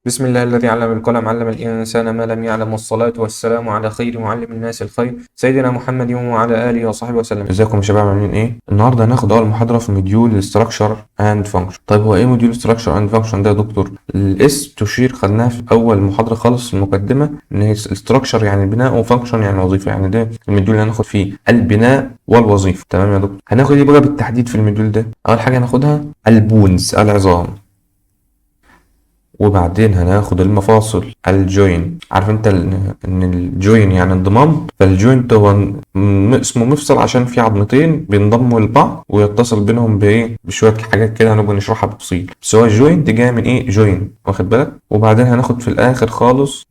بسم الله الذي علم بالقلم علم الإنسان ما لم يعلم، والصلاة والسلام على خير معلم الناس الخير سيدنا محمد وعلى آله وصحبه وسلم. ازيكم يا شباب، عاملين ايه؟ النهارده هناخد اول محاضرة في موديول Structure and Function. طيب هو ايه موديول Structure and Function ده يا دكتور؟ الاسم تشير خدناها في اول محاضرة خالص في المقدمة ان هي Structure يعني بناء وفانكشن يعني وظيفة، يعني ده الموديول اللي هناخد فيه البناء والوظيفة. تمام يا دكتور؟ هناخد ايه بقى بالتحديد في الموديول ده؟ اول حاجة هناخدها البونز، العظام، وبعدين هناخد المفاصل، الجوين. عارف انت ان الجوين يعني انضمام، فالجوينت هو اسمه مفصل عشان في عظمتين بينضموا لبعض ويتصل بينهم بايه، بشويه حاجات كده هنبقى نشرحها بالتفصيل. بس هو الجوينت جاي من ايه، جوين، واخد بالك. وبعدين هناخد في الاخر خالص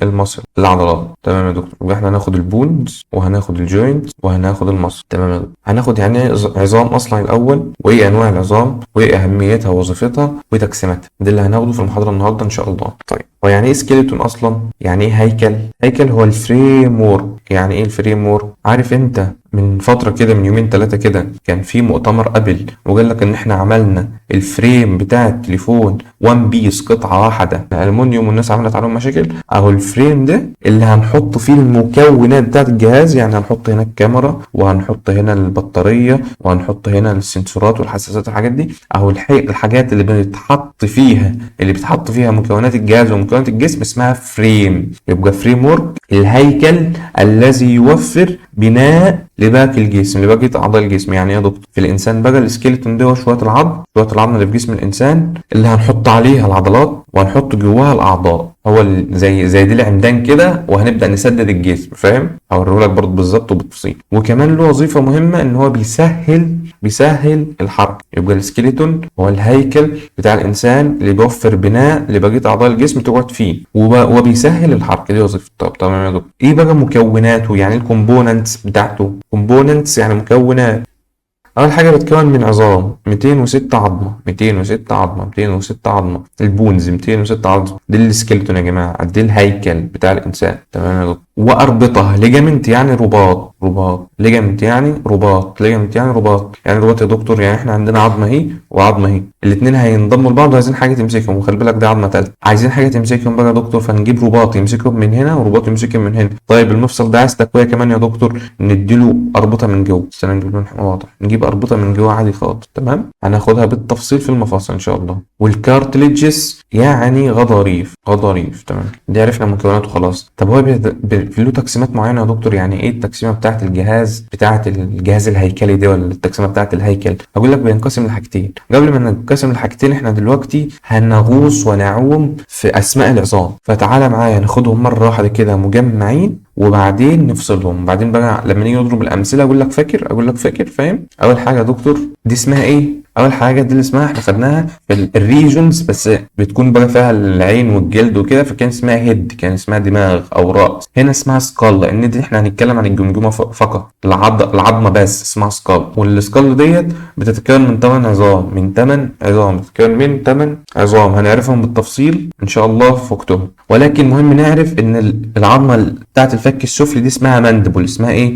المصل، العضلات. تمام يا دكتور؟ يبقى احنا هناخد البونز وهناخد الجوينت وهناخد المصل. تمام يا دكتور؟ هناخد يعني ايه عظام اصلا الاول، وايه انواع العظام، وايه اهميتها ووظيفتها وتقسيماتها. ده اللي هناخده في المحاضره النهارده ان شاء الله. طيب هو يعني ايه سكيلتون اصلا؟ يعني ايه هيكل؟ هيكل هو الفريم وورك. يعني ايه الفريم وورك؟ عارف انت من فتره كده، من يومين ثلاثه كده، كان في مؤتمر ابل وقال لك ان احنا عملنا الفريم بتاع التليفون وان بيس، قطعه واحده الومنيوم، والناس عملت عليهم مشاكل. اهو الفريم ده اللي هنحط فيه المكونات بتاعت الجهاز، يعني هنحط هنا الكاميرا وهنحط هنا البطاريه وهنحط هنا السنسورات والحساسات والحاجات دي. اهو الحاجات اللي بتتحط فيها مكونات الجهاز ومكونات الجسم اسمها فريم. يبقى فريم ورك الهيكل الذي يوفر بناء لباقي الجسم، لباقي اعضاء الجسم. يعني ايه يا دكتور؟ في الانسان بقى السكيلتون ده هو شويه العظم اللي في جسم الانسان اللي هنحط عليها العضلات وهنحط جواها الاعضاء. هو زي دي العمدان كده، وهنبدا نسدد الجسم. فاهم؟ هوريهولك برضه بالظبط وبالتفصيل. وكمان له وظيفه مهمه ان هو بيسهل الحركه. يبقى السكيلتون هو الهيكل بتاع الانسان اللي بيوفر بناء لبقيه اعضاء الجسم تقعد فيه، وبيسهل الحركه. دي وظيفته. طب تمام يا دكتور؟ ايه بقى مكوناته؟ يعني الكومبوننتس بتاعته. كومبوننتس يعني مكونات. اول حاجه بتكون من عظام 206 عظمه، 206 عظمه، البونز 206 عظمه. دي السكيلتون يا جماعه، دي الهيكل بتاع الانسان. تمام يا دكتور؟ واربطه، ليجامنت يعني رباط، ليجامنت يعني رباط، يعني رباط يا دكتور. يعني احنا عندنا عظمه اهي وعظمه اهي، الاثنين هينضموا لبعض وعايزين حاجه تمسكهم. وخلي بالك دي عظمه ثالثه، عايزين حاجه تمسكهم بقى يا دكتور، فنجيب رباط يمسكهم من هنا ورباط يمسكهم من هنا. طيب المفصل ده عايز تقويه كمان يا دكتور، نديله اربطه من جوه. استنى نجيب لون واضح، نجيب اربطه من جوه عادي خالص. تمام؟ هناخدها بالتفصيل في المفاصل ان شاء الله. والكارتليجز يعني غضاريف. تمام؟ دي عرفنا مكوناته خلاص. طب هو له تقسيمات معينه يا دكتور؟ يعني ايه التقسيمه بتاعه الجهاز الهيكلي ده، ولا التقسيمه بتاعه الهيكل؟ هقول لك بينقسم لحاجتين. قبل ما ننقسم لحاجتين، احنا دلوقتي هنغوص ونعوم في اسماء العظام. فتعالى معايا ناخدهم مره واحده كده مجمعين، وبعدين نفصلهم. بعدين بقى لما نيجي نضرب الامثله اقول لك فاكر. فاهم؟ اول حاجه يا دكتور دي اسمها ايه؟ اول حاجه دي اللي اسمها، احنا خدناها في الريجونز، بس بتكون بقى فيها العين والجلد وكده، فكان اسمها هيد، كان اسمها دماغ او راس. هنا اسمها سكال، لان دي احنا هنتكلم عن الجمجمه فقط، العظمه بس اسمها سكال. والسكال ديت بتتكون من 8 عظام، بتتكون من 8 عظام هنعرفهم بالتفصيل ان شاء الله في وقتهم. ولكن مهم نعرف ان العظمه بتاعت الفك السفلي دي اسمها ماندبل. اسمها ايه؟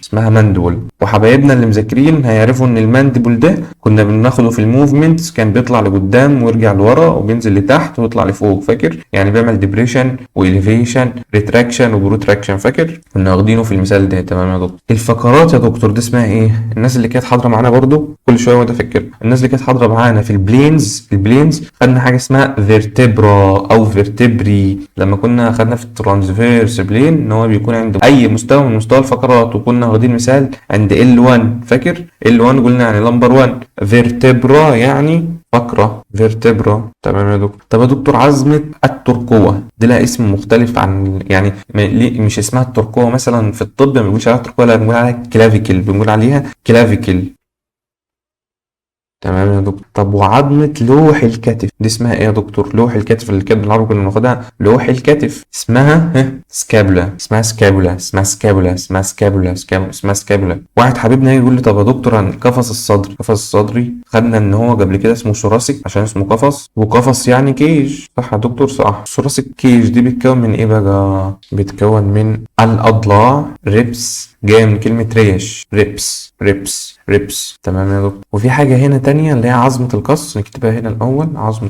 اسمها ماندبل. وحبايبنا اللي مذاكرين هيعرفوا ان الماندبل ده كنا بناخده في الموفمنتس، كان بيطلع لقدام ويرجع لورا وبينزل لتحت ويطلع لفوق. فاكر؟ يعني بيعمل ديبريشن واليفيشن، ريتراكشن وبروتراكشن. فاكر؟ كنا واخدينه في المثال ده. تمام يا دكتور؟ الفقرات يا دكتور دي اسمها ايه؟ الناس اللي كانت حاضره معانا برضو كل شويه وده فكر، الناس اللي كانت حاضره معانا في البلينز خدنا حاجه اسمها فيرتبرا او فيرتبري. لما كنا خدنا في الترانسفيرس بلين ان هو بيكون عند اي مستوى من مستوى الفقرات، وكنا واخدين مثال عند L1. فاكر؟ L1 قلنا يعني نمبر 1. فيرتبرا يعني فقرة، فيرتبرا. تمام يا دكتور؟ طب يا دكتور عظمة الترقوة دي لها اسم مختلف عن، يعني مش اسمها الترقوة مثلا في الطب ما بنقولش عليها ترقوة، لا بنقول عليها كلافيكل، تمام يا دكتور؟ طب وعظمة لوح الكتف دي اسمها ايه يا دكتور؟ لوح الكتف اللي كان بالعربي كنا بناخدها لوح الكتف اسمها سكابولا. واحد حبيبنا يجي يقول لي طب يا دكتور عن القفص الصدري خدنا ان هو قبل كده اسمه ثوراسيك عشان اسمه قفص، وقفص يعني كيج. صح يا دكتور؟ صح. ثوراسيك كيج دي بتكون من ايه بقى؟ بتكون من الاضلاع، ريبس، جايه من كلمة ريش، ريبس. تمام يا دكتور؟ وفي حاجة هنا تانية التانية اللي هي عظمة القص، نكتبها هنا الأول. عظمة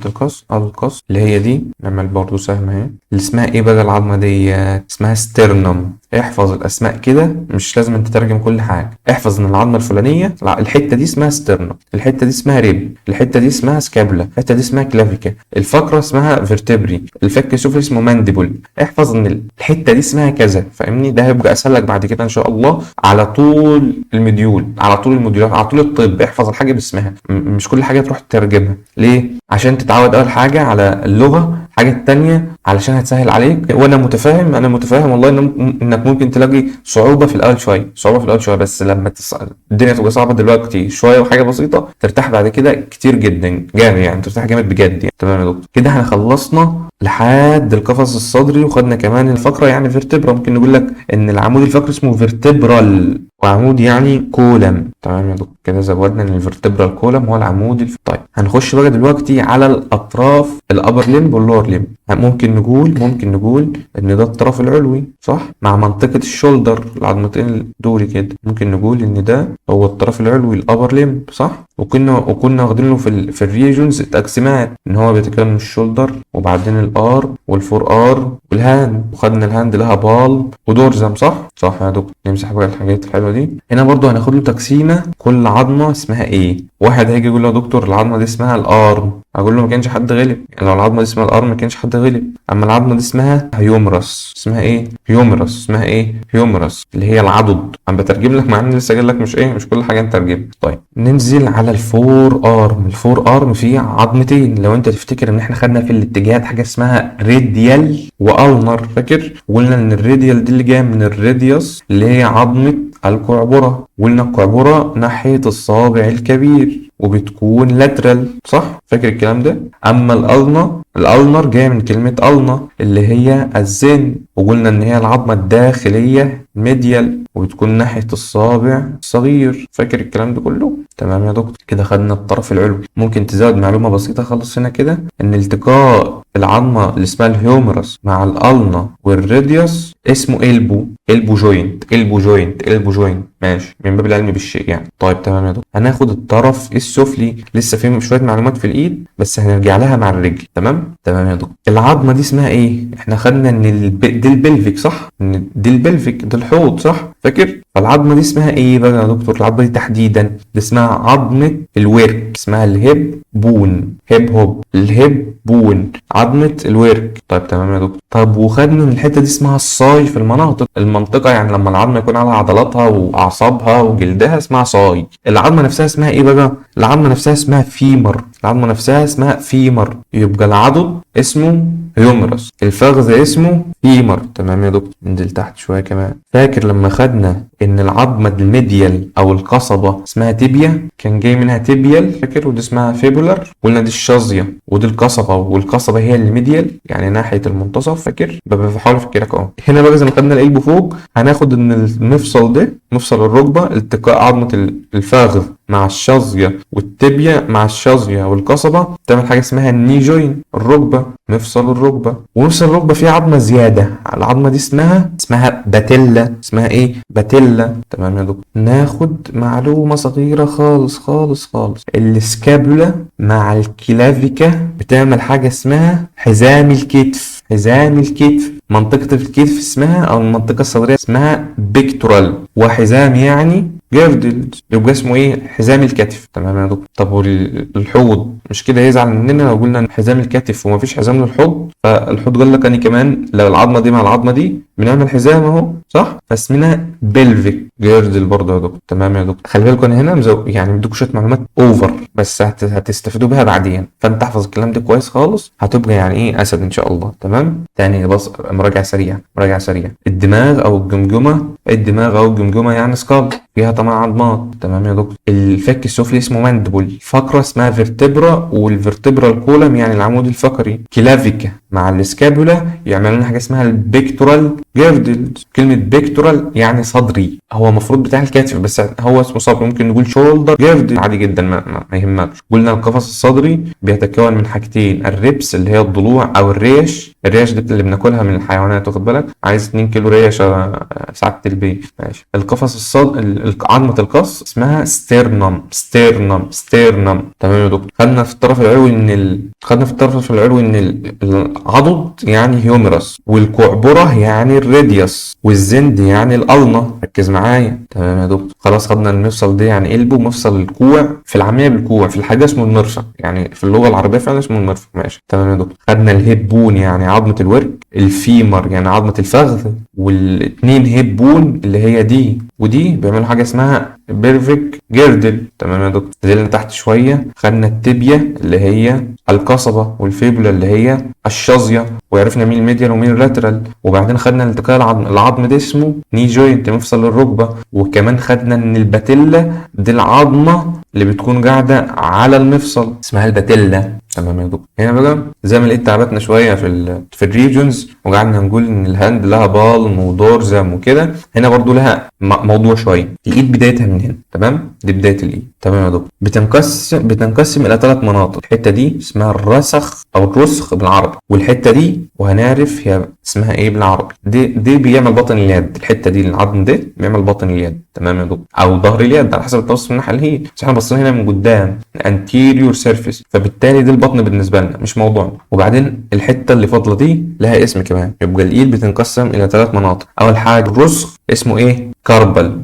القص اللي هي دي، نعمل برضه سهم اهي. اللي اسمها ايه بقى العظمة دي؟ اسمها ستيرنم. احفظ الأسماء كده، مش لازم انت تترجم كل حاجة. احفظ ان العظمة الفلانية الحتة دي اسمها ستيرنم، الحتة دي اسمها ريب، الحتة دي اسمها سكابولا، الحتة دي اسمها كلافيكا، الفقرة اسمها فيرتبري، الفك السفلي اسمه مانديبل. احفظ ان الحتة دي اسمها كذا، فاهمني؟ ده هيبقى اسهل لك بعد كده ان شاء الله على طول المديول، على طول الموديولات، على طول الطب. احفظ الحاجة باسمها، مش كل حاجة تروح تترجمها. ليه؟ عشان تتعود اول حاجة على اللغة، الحاجة التانية علشان هتسهل عليك. وانا متفاهم، والله انك ممكن تلاقي صعوبة في الاول شوية، بس لما الدنيا تبقى صعبة دلوقتي شوية وحاجة بسيطة، ترتاح بعد كده كتير جدا، جامد يعني، ترتاح جامد بجد يعني. تمام يا دكتور، كده احنا خلصنا لحد القفص الصدري، وخدنا كمان الفقرة يعني فيرتبرا. ممكن نقول لك ان العمود الفقري اسمه فيرتبرال، وعمود يعني كولم. تمام يا دكتور، كده زودنا ان الفيرتبرال كولم هو العمود طيب هنخش بقى دلوقتي على الاطراف، الابر ليمب واللور ليمب. ممكن نقول ان ده الطرف العلوي صح، مع منطقة الشولدر، العظمتين دول كده. ممكن نقول ان ده هو الطرف العلوي، الابر ليمب صح. وكنا واخدينه في الريجونز تقسيمات، ان هو بيتكلم من الشولدر، وبعدين الار والفور ار والهاند، وخدنا الهاند لها بال ودورزم صح يا دكتور. نمسح بقى الحاجات الحلوه دي. هنا برضو هناخد له تقسيمه، كل عظمه اسمها ايه. واحد هيجي يقول له يا دكتور العظمه دي اسمها الارم، اقول له ما كانش حد غلب، يعني لو العظمه دي اسمها الارم ما كانش حد غلب. اما العظمه دي اسمها هيومرس، اسمها ايه هيومرس اللي هي العضد. انا بترجم لك مع اني لسه قايل لك مش كل حاجه نترجمها. طيب ننزل على الفور ارم. الفور ارم فيه عظمتين، لو انت تفتكر ان احنا خدنا في الاتجاهات حاجه اسمها راديال والنر، فاكر؟ قلنا ان الراديال دي اللي جايه من الراديوس اللي هي عظمه القعبره، قلنا القعبره ناحيه الصابع الكبير وبتكون لاترال صح، فاكر الكلام ده؟ اما الالنر جايه من كلمه النا اللي هي الزن، وقلنا ان هي العظمه الداخليه ميديال وبتكون ناحيه الصابع الصغير، فاكر الكلام ده كله؟ تمام يا دكتور، كده خدنا الطرف العلوي. ممكن تزود معلومه بسيطه خالص هنا كده، ان التقاء العظمه اللي اسمها الهيومرس مع الالنا والراديوس اسمه البو جوينت ماشي، من باب العلم بالشيء يعني. طيب تمام يا دكتور، هناخد الطرف السفلي، لسه في شويه معلومات في الايد بس هنرجع لها مع الرجل. تمام يا دكتور، العظمه دي اسمها ايه؟ احنا خدنا ان دي البلفيك صح، ان دي البلفيك ده الحوض صح، فاكر؟ فالعظمه دي اسمها ايه بقى يا دكتور؟ العظمه دي تحديدا دي اسمها عظمه الورك، اسمها الهيب بون، عظمه الورك. طيب تمام يا دكتور. طب وخدنا ان الحته دي اسمها الصاي في المنطقه يعني لما العظمه يكون على عضلاتها واعصابها وجلدها اسمها صاي. العظمه نفسها اسمها ايه بقى؟ العظمه نفسها اسمها فيمر. يبقى العضد اسمه هيومرس، الفخذ اسمه فيمر. تمام يا دكتور، ننزل تحت شويه كمان. فاكر لما خدنا ان العظمه الميديال او القصبه اسمها تيبيا، كان جاي منها تيبيال فاكر، ودي اسمها فيبولار، قلنا دي الشظيه ودي القصبه، والقصبه هي الميديال يعني ناحيه المنتصف، فاكر؟ بحاول افكرك اهو. هنا بقى زي ما خدنا القلب فوق، هناخد ان المفصل ده مفصل الركبه، التقاء عظمه الفخذ مع الشظيه والتبيه مع الشظيه والقصبه تعمل حاجه اسمها الني جوين، الركبه، مفصل الركبه. ومفصل الركبه فيه عظمه زياده، العظمه دي اسمها باتيلا. اسمها ايه؟ باتيلا. تمام يا دكتور، ناخد معلومه صغيره خالص. السكابولا مع الكلافيكا بتعمل حاجه اسمها حزام الكتف. منطقه الكتف اسمها، او المنطقه الصدريه اسمها بيكتورال، وحزام يعني جيردل، يبقى اسمه ايه؟ حزام الكتف. تمام يا دكتور. طب والحوض مش كده يزعل مننا لو قلنا ان حزام الكتف ومفيش حزام للحوض؟ فالحوض قال لك انا كمان لو العظمه دي مع العظمه دي بنعمل حزام اهو صح، فاسمنا بلفيك جيردل برضه يا دكتور. تمام يا دكتور، خلي بالكم انا هنا يعني بديكم شويه معلومات اوفر بس هتستفيدوا بيها بعدين، فانت احفظ الكلام ده كويس خالص، هتبقى يعني ايه اسد ان شاء الله. تمام. تاني بص، مراجعه سريعه. الدماغ او الجمجمه يعني سكال، فيها 8 عظمات. تمام يا دكتور. الفك السفلي اسمه ماندبل، الفقره اسمها فيرتبرا، والفيرتبرال كولم يعني العمود الفقري. كلافيكا مع السكابولا يعمل لنا حاجه اسمها البيكتورال جيردل. كلمه بيكتورال يعني صدري، هو المفروض بتاع الكتف بس هو اسمه صدري. ممكن نقول شولدر جيردل عادي جدا، ما يهمكش. قلنا القفص الصدري بيتكون من حاجتين، الريبس اللي هي الضلوع او الريش دي اللي بناكلها من الحيوانات، واخد بالك؟ عايز 2 كيلو ريش سعاده البيت، ماشي. القفص عظمه القص اسمها ستيرنم. تمام يا دكتور. خدنا في الطرف العلوي ان العضد يعني هيومرس، والكعبره يعني الراديوس، والزند يعني الالنا. ركز معايا. تمام يا دكتور. خلاص خدنا المفصل ده يعني قلبه مفصل الكوع، في العاميه بالكوع، في الحاجه اسمه المرفق، يعني في اللغه العربيه فعلا اسمه المرفق، ماشي. تمام يا دكتور. خدنا الهيب بون يعني عظمه الورك، الفيمر يعني عظمه الفخذ، والاتنين هيب بون اللي هي دي ودي بيعملوا حاجه اسمها بيرفيك جيردل. تمام يا دكتور. نزلنا تحت شويه خدنا التبيه اللي هي القصبه، والفيبولا اللي هي الشظيه، وعرفنا مين الميديال ومين اللاترال. وبعدين خدنا التقاء العظم ده اسمه ني جوينت، مفصل الركبه. وكمان خدنا ان الباتيلا دي العظمه اللي بتكون قاعده على المفصل اسمها الباتيلا. تمام يا دكتور. هنا بقى زي ما لقيت تعبتنا شويه في الريجونز، وقعدنا نقول ان الهاند لها بالم ودورزم وكده. هنا برضو لها موضوع شويه. الايد بدايتها من هنا، تمام؟ دي بدايه الايد. تمام يا دكتور. بتنقسم الى 3 مناطق. الحته دي اسمها الرسخ او الرسخ بالعربي، والحته دي وهنعرف هي اسمها ايه بالعربي. دي بيعمل بطن اليد. الحته دي العظم ده بيعمل بطن اليد، تمام يا دكتور، او ظهر اليد على حسب التوسط من الناحيه اللي هي. بس احنا بصينا هنا من قدام anterior surface، فبالتالي دي البطن بالنسبه لنا مش موضوعنا. وبعدين الحته اللي فاضله دي لها اسم كمان. يبقى الايد بتنقسم الى 3 مناطق. اول حاجه الرسغ اسمه ايه؟ كاربل.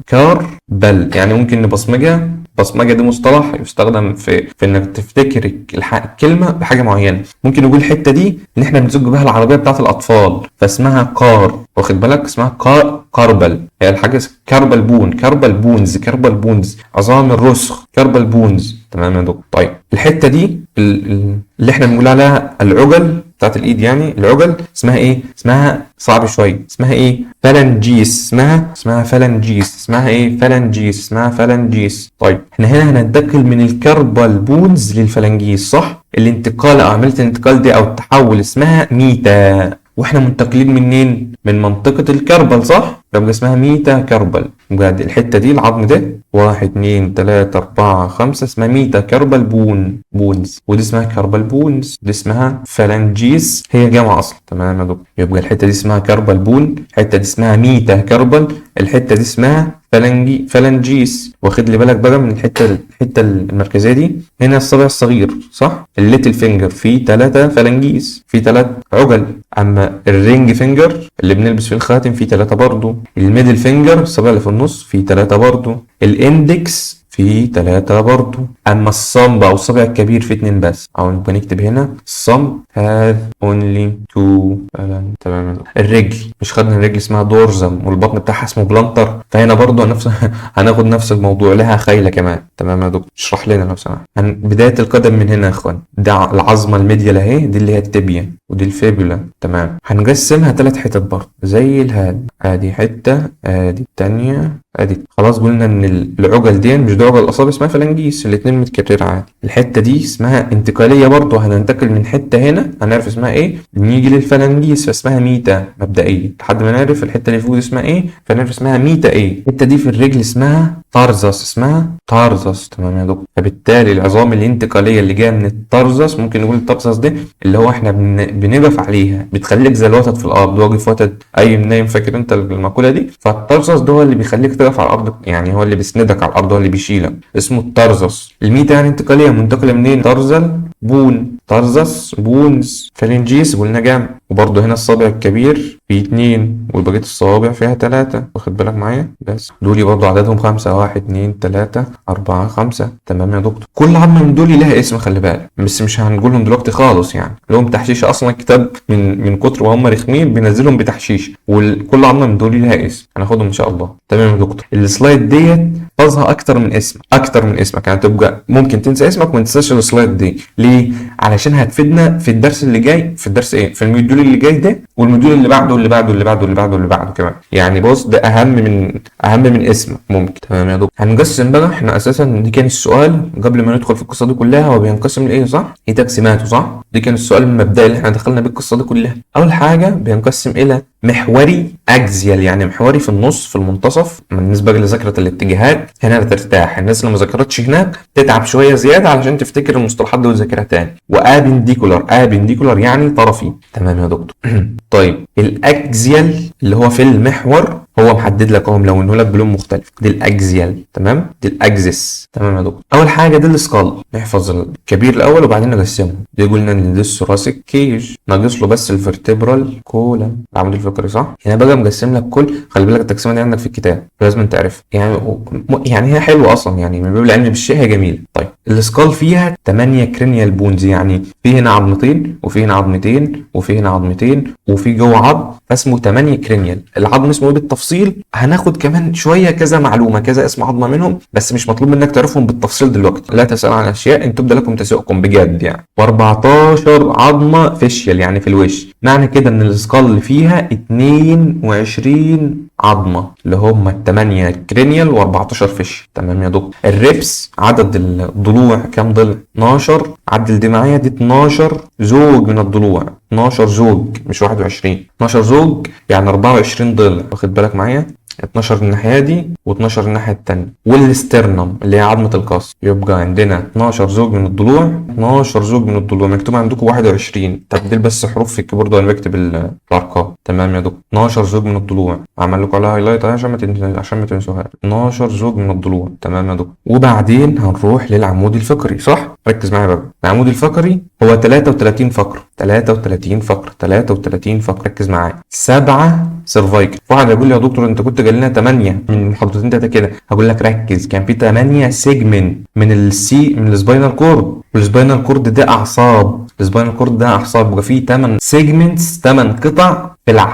يعني ممكن نبصمجها. بصمجه دي مصطلح يستخدم في انك تفتكر الكلمه بحاجه معينه. ممكن نقول الحته دي ان احنا بنزج بها العربيه بتاعت الاطفال فاسمها كار، واخد بالك؟ اسمها كاربل. هي الحاجه كاربل بونز عظام الرسغ، كاربل بونز. تمام يا دكتور. طيب الحته دي اللي احنا بنقول عليها العجل بتاعت الايد، يعني العجل اسمها ايه؟ اسمها صعب شويه، اسمها ايه؟ فالنجيس. اسمها فالنجيس. طيب احنا هنا هننتقل من الكربال بونز للفالنجيس، صح؟ الانتقال او عمليه الانتقال دي او التحول اسمها ميتا. واحنا منتقلين منين؟ من منطقه الكربل، صح؟ يبقى اسمها ميتا كربل. يبقى الحته دي العظم ده 1 2 3 4 5 اسمها ميتا كربل بونز، ودي اسمها كربل بونز، دي اسمها فالنجيس، هي جامعه اصلا. تمام يا دكتور. يبقى الحته دي اسمها كربل بون، الحته دي اسمها ميتا كربل، الحته دي اسمها فالنجيس. واخد لي بالك بقى من الحته المركزيه دي؟ هنا الصبع الصغير، صح؟ الليتل فينجر فيه 3 فالنجيس، فيه 3 عجل. اما الرينج فينجر اللي بنلبس فيه الخاتم فيه 3 برضه. الميدل فينجر الصبع اللي في النص فيه 3 برضه. الاندكس في 3 برضو. اما الصمب او الصبع الكبير في 2 بس، او نبقى نكتب هنا الصمب have only 2. تمام. الرجل مش خدنا الرجل اسمها دورزم والبطن بتاعها اسمه بلانتر؟ فهنا برضو هناخد نفس الموضوع، لها خيلة كمان. تمام يا دكتور. اشرح لنا لو سمحت. بداية القدم من هنا يا اخوان، ده العظمة الميديال اهي، دي اللي هي التبيا، ودي الفيبولا. تمام. هنقسمها 3 حتت برضو زي الهاد. ادي حتة، ادي التانية، ادي. خلاص قلنا ان العجل دي مش ده عجل الاصابع، اسمها فالنجيس، الاتنين متكررة عادي. الحتة دي اسمها انتقالية برضو، هننتقل من حتة هنا هنعرف اسمها ايه، نيجي للفالنجيس فاسمها ميتا مبدئيا، لحد ما نعرف الحتة اللي فوق اسمها ايه، فنعرف اسمها ميتا ايه. الحتة دي في الرجل اسمها تارزس، تمام يا دكتور. فبالتالي العظام الانتقالية اللي جاية من التارزس، ممكن نقول التارزس ده اللي هو احنا بنقف عليها، بتخليك زي الوتد في الارض، واقف وتد اي نايم، فاكر انت المقولة دي؟ فالتارزس ده هو اللي بيخليك تقف على الارض، يعني هو اللي بيسندك على الارض، هو اللي بيشيلك، اسمه التارزس. الميتا يعني انتقالية، منتقلة منين؟ تارزل تارزس بونز فالنجيس قلنا جامع. وبرضه هنا الصابع الكبير فيه 2 وبقية الصوابع فيها 3، واخد بالك معايا؟ بس دول برضه عددهم 5، 1 2 3 4 5. تمام يا دكتور. كل عظمة من دول لها اسم، خلي بالك، بس مش هنقولهم دلوقتي خالص، يعني لهم تحشيش اصلا. الكتاب من كتر وهم رخمين بينزلهم بتحشيش، وكل عظمة من دول لها اسم، هناخدهم ان شاء الله. تمام يا دكتور. السلايد ديت فازها اكتر من اسمك، يعني تبقى ممكن تنسى اسمك وما تنساش السلايد دي. ليه؟ علشان هتفيدنا في الدرس اللي جاي، في الدرس ايه، في الموديول اللي جاي ده والموديول اللي بعده واللي بعده واللي بعده واللي بعده واللي بعده كمان. يعني بص ده اهم من اسمك ممكن. تمام يا دكتور. هنقسم بقى، احنا اساسا دي كان السؤال قبل ما ندخل في القصه دي كلها، هو بينقسم لايه صح؟ ايه تقسيماته صح؟ دي كان السؤال المبدئي اللي احنا دخلنا بيه القصه دي كلها. اول حاجه بينقسم الى محوري اكزيال، يعني محوري في النص في المنتصف. بالنسبه لذاكره الاتجاهات هنا ترتاح، الناس اللي ما ذاكرتش هناك تتعب شويه زياده علشان تفتكر المصطلحات دي وتذاكرها تاني. وابنديكولار يعني طرفي. تمام يا دكتور. طيب الاكزيال اللي هو في المحور هو محدد لك اهو، ملونه لك بلون مختلف. دي الاكزيال تمام، دي الاكزيس. تمام يا دكتور. اول حاجه دي السكال، نحفظ الكبير الاول وبعدين نقسمه. دي قلنا ان دي الثوراسيك كيج، ناقص له بس الفرتبرال كولم العمود الفقري صح. هنا بقى مقسم لك كل، خلي بالك التقسيمه دي عندك في الكتاب لازم تعرف يعني هي حلوه اصلا، يعني من باب العلم بالشيء هي جميله. طيب السكال فيها 8 كرينيال بونز، يعني في هنا عظمتين وفي هنا عظمتين وفي هنا عظمتين وفي جوه عظم، فاسمه 8 كرينيال. العظم اسمه ايه بالتفصيل؟ هناخد كمان شويه كذا معلومه كذا اسم عظمه منهم، بس مش مطلوب منك تعرفهم بالتفصيل دلوقتي. لا تسال عن اشياء ان تبدا لكم تسؤكم بجد يعني. و14 عظمه فيشيال يعني في الوش. معنى كده ان السكال اللي فيها 22 عظمه اللي هم ال8 كرينيال و14 فيش. تمام يا دكتور. الريبس عدد الضلوع كام ضلع؟ 12. عدل دي معايا، دي 12 زوج من الضلوع، 12 زوج مش 21. 12 زوج يعني 24 ضلع، واخد بالك معايا؟ 12 الناحيه دي و12 الناحيه الثانيه. والاسترنم اللي هي عظمه القص، يبقى عندنا 12 زوج من الضلوع، 12 زوج من الضلوع مكتوب عندكم 21 تبديل بس حروف في الكيبورد وانا بكتب الارقام. تمام يا دكتور. 12 زوج من الضلوع، عمل لكم عليها هايلايت عشان ما تنسوها. 12 زوج من الضلوع. تمام يا دكتور. وبعدين هنروح للعمود الفقري صح؟ ركز معايا بقى. العمود الفقري هو 33 فقره، 33 فقره، 33 فقره، ركز معايا. 7 سيرفايكل. واحد هيقول لي يا دكتور انت كنت قايل لنا 8 من محاضرتين تلاته كده. هقول لك ركز، كان في 8 سيجمنت من السباينال كورد، والسباينال كورد ده اعصاب، السباينال كورد ده اعصاب، يبقى في 8 سيجمنتس، 8 قطع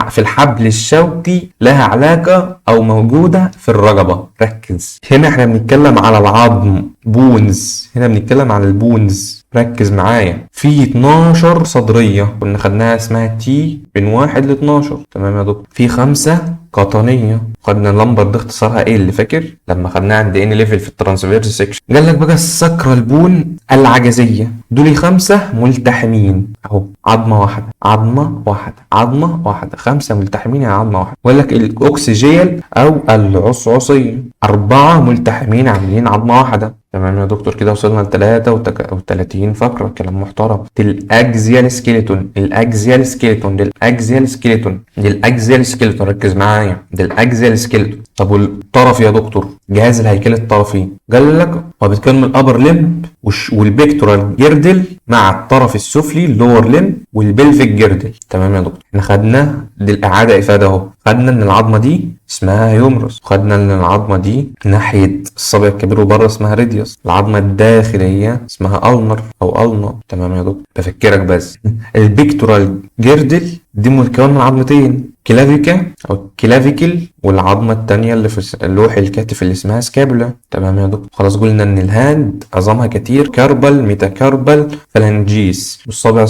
في الحبل الشوكي لها علاقه او موجوده في الرقبه. ركز هنا احنا بنتكلم على العظم بونز، هنا بنتكلم على البونز. ركز معايا. في 12 صدريه كنا خدناها اسمها تي من 1 ل 12. تمام يا دكتور. في 5 قطنيه خدنا اللمبر ده اختصارها ايه اللي فاكر لما خدناها عند ان ليفل في الترانسفيرس سيكشن. قال لك بقى السكرال بون العجزيه، دول 5 ملتحمين اهو، عظمه واحده عظمه واحده عظمه واحده، 5 ملتحمين يعني عظمه واحده. وقال لك الاوكسجيال او العصعصيه 4 ملتحمين عاملين عظمه واحده. تمام يا دكتور. كده وصلنا ل 33 فقره، كلام محترم. الاكزيال سكيلتون، الاكزيال سكيلتون، الاكزيال سكيلتون، الاكزيال سكيلتون، ركز معايا. ده الاكزيال سكيلتون. طب والطرف يا دكتور؟ جهاز الهيكل الطرفي قال لك هو بيتكون من الابر لمب والبيكتورال جيردل مع الطرف السفلي اللور لمب والبلفيك جيردل. تمام يا دكتور. احنا خدنا دي الاعاده افاده اهو. خدنا ان العظمه دي اسمها هيومرس، وخدنا ان العظمه دي ناحيه الصابع الكبير وبره اسمها ريديوس، العظمه الداخليه اسمها النر او النا. تمام يا دكتور. بفكرك بس. البيكتورال جيردل دي مكون من عظمتين، كلافيكا او كلافيكل، والعظمه الثانيه اللي في اللوح الكتف اللي اسمها سكابولا. تمام يا دكتور. خلاص قلنا ان الهاند عظامها كتير، كاربل ميتاكاربل فالانجيس،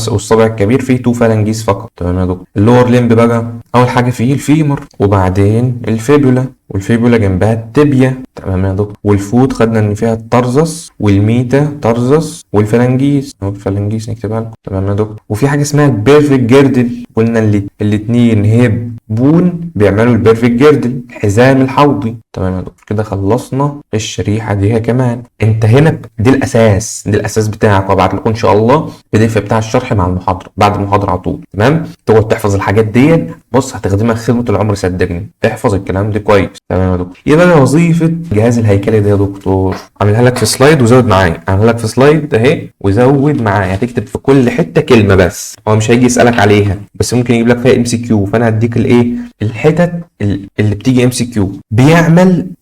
والصابع الكبير فيه 2 فالانجيس فقط. تمام يا دكتور. اللور ليمب بقى اول حاجه فيه الفيمر وبعدين الفيبولا، والفيبولا جنبها التبيا. تمام يا دكتور. والفوت خدنا ان فيها الترزس والميتا ترزس والفالانجيس، او الفالانجيس نكتبها لكم. تمام يا دكتور. وفي حاجه اسمها البيرفكت جيردل، قلنا الاثنين هيب بون بيعملوا البيرفكت جيردل، الحزام الحوضي. تمام يا دكتور. كده خلصنا الشريحه دي كمان. انت هنا دي الاساس بتاعك، وابعت لكم ان شاء الله PDF بتاع الشرح مع المحاضره بعد المحاضره على طول. تمام. تقعد تحفظ الحاجات دي، بص هتخدمك خدمه العمر صدقني. احفظ الكلام ده كويس. تمام يا دكتور. يبقى وظيفه جهاز الهيكلي ده يا دكتور عاملها لك في سلايد وزود معايا، عاملها لك في سلايد اهي وزود معايا. هتكتب في كل حته كلمه بس، هو مش هيجي يسالك عليها بس ممكن يجيب لك فيها MCQ، فانا هديك الايه الحتت اللي بتيجي MCQ.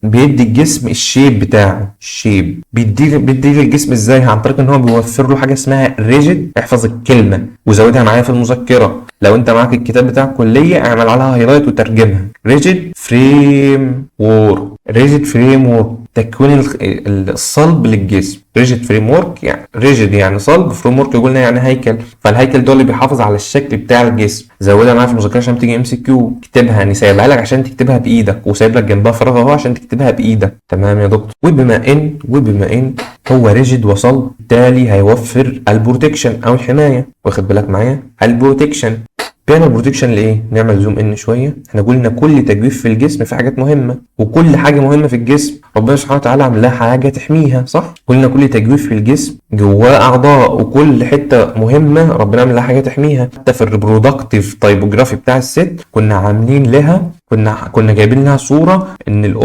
بيدي الجسم الشيب بتاعه، الشيب بيدي الجسم ازاي؟ عن طريق ان هو بيوفر له حاجه اسمها ريجيد. احفظ الكلمه وزودها معايا في المذكره، لو انت معاك الكتاب بتاع الكليه اعمل عليها هايلايت وترجمها. ريجيد فريم وورك، ريجيد فريم وورك. تكوين الصلب للجسم. ريجيد فريم ورك يعني ريجيد يعني صلب، فريم ورك قلنا يعني هيكل، فالهيكل ده اللي بيحافظ على الشكل بتاع الجسم. زودها معايا في المذاكره عشان تيجي MCQ اكتبها، يعني سايبها لك عشان تكتبها بايدك، وسايب لك جنبها فراغ اهو عشان تكتبها بايدك. تمام يا دكتور. وبما ان هو ريجيد وصلب، بالتالي هيوفر البروتكشن او الحمايه. واخد بالك معايا؟ البروتكشن. بيعمل بروتكشن لايه؟ نعمل زوم ان شويه. احنا قلنا كل تجويف في الجسم في حاجات مهمه، وكل حاجه مهمه في الجسم ربنا سبحانه وتعالى عمل لها حاجه تحميها، صح؟ قلنا كل تجويف في الجسم جواه اعضاء، وكل حته مهمه ربنا عمل لها حاجه تحميها. حتى في الريبرودكتيف تايبوجرافي بتاع الست كنا عاملين لها، كنا جايبين لها صوره ان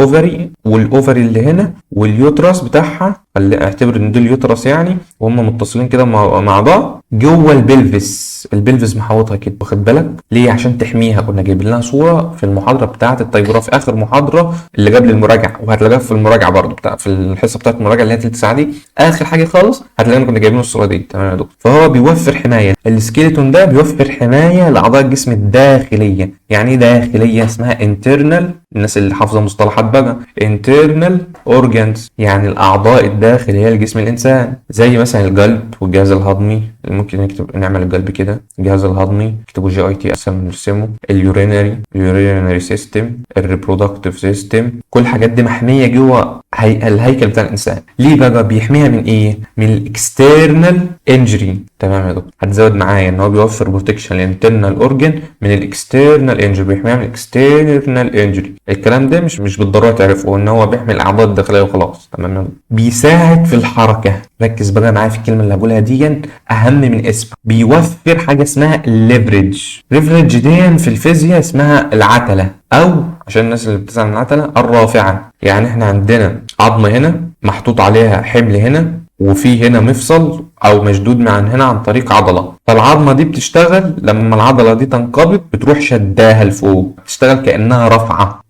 والاوفري اللي هنا واليوترس بتاعها، اللي اعتبر ان دول اليوترس يعني، وهم متصلين كده مع بعض جوه البلفس محوطها كده. واخد بالك ليه؟ عشان تحميها. كنا جايبين لها صوره في المحاضره بتاعه التايبوجرافي، اخر محاضره اللي قبل المراجعه، وهتلاقيها في المراجعه برضو في الحصه بتاعه المراجعه اللي هي تلت ساعه دي، اخر حاجه خالص هتلاقينا كنا جايبين الصوره دي. تمام يا دكتور. فهو بيوفر حمايه، السكيلتون ده بيوفر حمايه لاعضاء الجسم الداخليه. يعني ايه داخليه؟ اسمها internal، الناس اللي حافظه مصطلحات بقى، internal organs يعني الاعضاء الداخليه لجسم الانسان، زي مثلا القلب والجهاز الهضمي. ممكن نعمل القلب كده، الجهاز الهضمي اكتبوا GIT احسن نرسمه، اليورينري سيستم، الريبرودكتيف سيستم. كل الحاجات دي محميه جوه الهيكل بتاع الانسان. ليه بقى بيحميها؟ من ايه؟ من الاكسترنال انجري. تمام يا دكتور. هتزود معايا ان هو بيوفر بروتكشن للانترنال اورجن من الاكسترنال انجري، بيحميها من الاكسترنال انجري. الكلام ده مش بالضروره تعرفه ان هو بيحمي الاعضاء الداخليه وخلاص. تمام يا دكتور. بيساعد في الحركه. ركز بقى معايا في الكلمه اللي هقولها دي، اهم من اسمها. بيوفر حاجه اسمها الليفريج. الليفريج دي في الفيزياء اسمها العتله، او عشان الناس اللي بتسأل عن العتله الرافعه. يعني احنا عندنا عظمه هنا محطوط عليها حمل هنا، وفي هنا مفصل او مشدود من هنا عن طريق عضله، فالعظمه دي بتشتغل لما العضله دي تنقبض بتروح شداها لفوق، بتشتغل كانها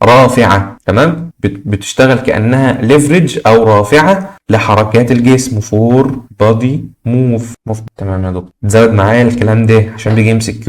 رافعه. تمام. بتشتغل كانها ليفريج او رافعه لحركات الجسم، فور بادي موف. تمام يا دكتور. تزود معايا الكلام ده عشان بيجي MCQ،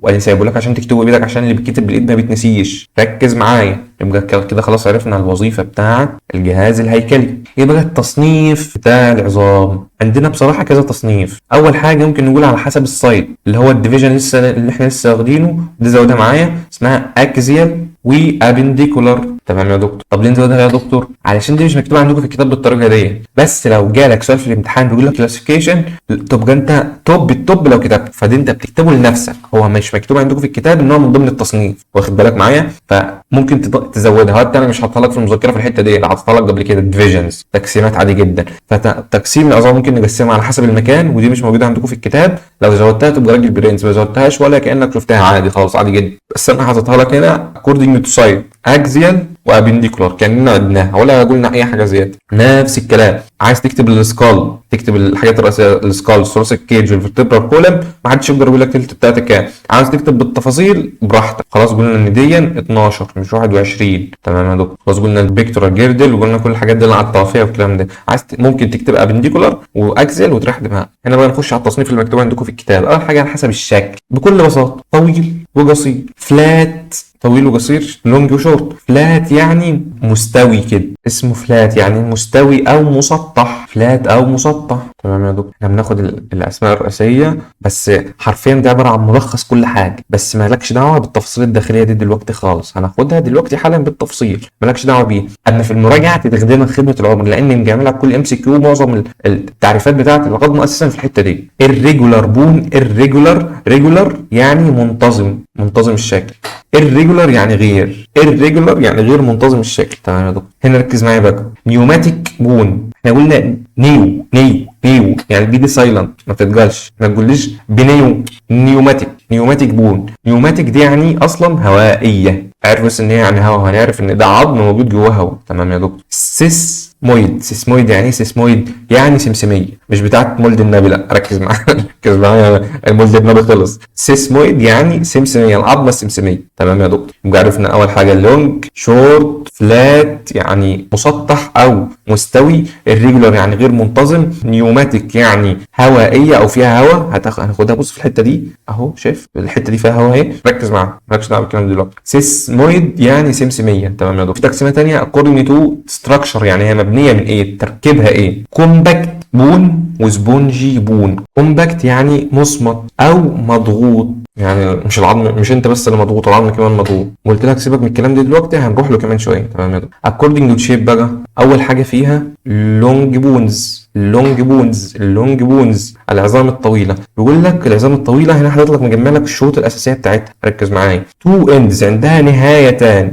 وانا سايبه لك عشان تكتبه بايدك عشان اللي بيتكتب بالايد ما بيتنسيش. ركز معايا. يبقى كده خلاص عرفنا الوظيفه بتاعه الجهاز الهيكلي. يبقى التصنيف بتاع العظام عندنا بصراحه كذا تصنيف. اول حاجه ممكن نقول على حسب السايت، اللي هو الديفيجن اللي احنا لسه واخدينه دي، زودها معايا، اسمها اكزيال وابنديكولار. تمام يا دكتور. طب ليه نزودها يا دكتور؟ علشان دي مش مكتوبه عندكم في الكتاب بالطريقه دي، بس لو جالك سؤال في الامتحان بيقول لك كلاسيفيكيشن، تبقى انت التوب لو كتبت، فدي انت بتكتبه لنفسك، هو مش مكتوب عندكم في الكتاب ان هو من ضمن التصنيف. واخد بالك معايا؟ فممكن تزودها. حتى انا مش حاططها لك في المذكره في الحته دي، حاططها لك قبل كده ديفيجنز، تقسيمات عادي جدا. فتقسيم العظام ممكن نقسمها على حسب المكان، ودي مش موجوده عندكم في الكتاب. لو زودتها تبقى راجل برنس، ما زودتهاش ولا كانك شفتها، عادي خالص عادي جدا. بس انا حاططها لك هنا according to site، اكزيال وابنديكولار كاننا عدناها ولا قلنا اي حاجه زياده. نفس الكلام. عايز تكتب السكال، تكتب الحاجات الرئيسيه، السكال، ثوراسيك كيج، والفرتبرال كولم، ما حدش يقدر يقول لك التلت بتاعتك كام. عايز تكتب بالتفاصيل براحتك. خلاص قلنا ان دي 12 مش 21. تمام يا دكتور. خلاص قلنا البيكتورال جيردل، وقلنا كل الحاجات دي اللي على الطافيه والكلام ده. عايز ممكن تكتب ابنديكولار واكزيال وتريح دماغك. هنا بقى نخش على التصنيف اللي مكتوب عندكم في الكتاب. اول حاجه على حسب الشكل بكل بساطه، طويل وقصير، فلات طويل وقصير، لونج وشورت. فلات يعني مستوي كده، اسمه فلات يعني مستوي او مسطح، فلات او مسطح. تمام يا دكتور. احنا بناخد الاسماء الرئيسيه بس، حرفيا ده عباره عن ملخص كل حاجه، بس مالكش دعوه بالتفاصيل الداخليه دي دلوقتي خالص، هناخدها دلوقتي حالا بالتفصيل، مالكش دعوه بيها. اما في المراجعه تخدمك خدمه العمر، لان مجمع لك كل MCQ معظم التعريفات بتاعه العظم اساسا في الحته دي. الريجولار بون، ريجولار يعني منتظم الشكل، irregular يعني غير منتظم الشكل. تمام يا دكتور. هنا ركز معايا بقى. نيوماتيك بون، احنا قلنا نيو يعني البي دي سايلنت ما بتتقالش، ما تقوليش بنيو. نيوماتيك بون. نيوماتيك دي يعني اصلا هوائيه، عارف بس ان هي يعني هوا، هنعرف ان ده عظم موجود جواه هوا. تمام يا دكتور. سيسمويد يعني ايه؟ سيسمويد يعني سمسميه، مش بتاعت مولد النبي، لا ركز معايا مولد النبي خلص. سيسمويد يعني سمسميه، العظمه السمسميه. تمام يا دكتور. يبقى عرفنا اول حاجه اللونج، شورت، فلات يعني مسطح او مستوي، الريجولار يعني غير منتظم، نيوماتيك يعني هوائيه او فيها هواء. هناخدها بص في الحته دي اهو، شايف الحته دي فيها هواء اهي، ركز معايا مالكش دعوه بالكلام دلوقتي. سيسمويد يعني سمسميه. تمام يا دكتور. في تقسيمه ثانيه according to structure يعني هي مبنيه من ايه، تركيبها ايه. كومباكت بون وسبونجي بون. كومباكت يعني مصمت او مضغوط، يعني مش العظم، مش انت بس اللي مضغوط، العظم كمان مضغوط. وقلت لك سيبك من الكلام ده دلوقتي، هنروح له كمان شويه. تمام يا دكتور. according to shape بقى، اول حاجه فيها لونج بونز. اللونج بونز العظام الطويله. بيقول لك العظام الطويله هنا حاطط لك مجمع لك الشروط الاساسيه بتاعتها، ركز معايا. تو اندز عندها نهايتين.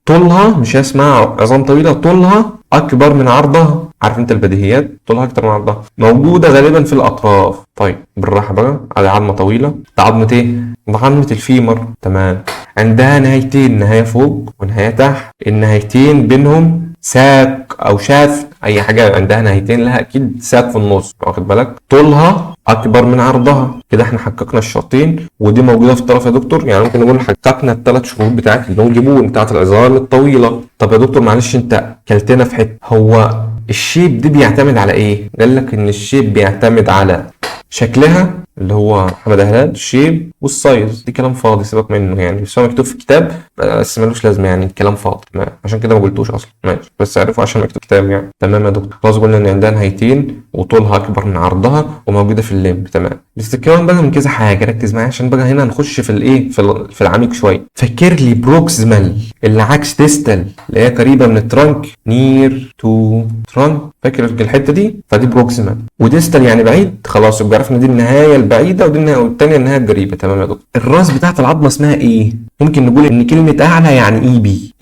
طولها مش اسمها عظام طويله، طولها اكبر من عرضها. عارف انت البديهيات، طولها اكتر من عرضها، موجوده غالبا في الاطراف. طيب بالراحه بقى، على عظمه طويله. ده عظمه ايه؟ ده عظمه الفيمر. تمام. عندها نهايتين، نهايه فوق ونهايه تحت. النهايتين بينهم ساك او شاف، اي حاجه عندها نهايتين لها اكيد ساك في النص، واخد بالك. طولها اكبر من عرضها. كده احنا حققنا الشرطين، ودي موجوده في الطرف يا دكتور. يعني ممكن نقول حققنا الثلاث شروط بتاعت اللونج بون، بتاعت العظام الطويله. طب يا دكتور معلش انت كلتنا في حته، هو الشيب دي بيعتمد على ايه؟ قال لك ان الشيب بيعتمد على شكلها اللي هو محمد اهلال، الشيب والسايز. دي كلام فاضي سيبك منه يعني، بس هو مكتوب في الكتاب بس ملوش لازمه يعني، كلام فاضي. عشان كده ما قلتوش اصلا، ماشي، بس عرفوا عشان مكتوب كتاب يعني. تمام يا دكتور. خلاص قلنا ان عندها نهايتين وطولها اكبر من عرضها وموجوده في الليمب. تمام. بتتكون بقى من كذا حاجه، ركز معايا عشان بقى هنا هنخش في الايه، في العميق شويه. فكر لي بروكسيمال اللي عكس ديستال اللي هي قريبه من الترانك، نير تو ترانك، فاكر الحته دي؟ فدي بروكسيمال. وديستال يعني بعيد، خلاص يبقى عرفنا دي النهايه البعيده ودي النهايه والثانيه النهايه القريبه. تمام يا دكتور. الراس بتاعت العظمه اسمها ايه؟ ممكن نقول ان كلمه اعلى يعني اي بي.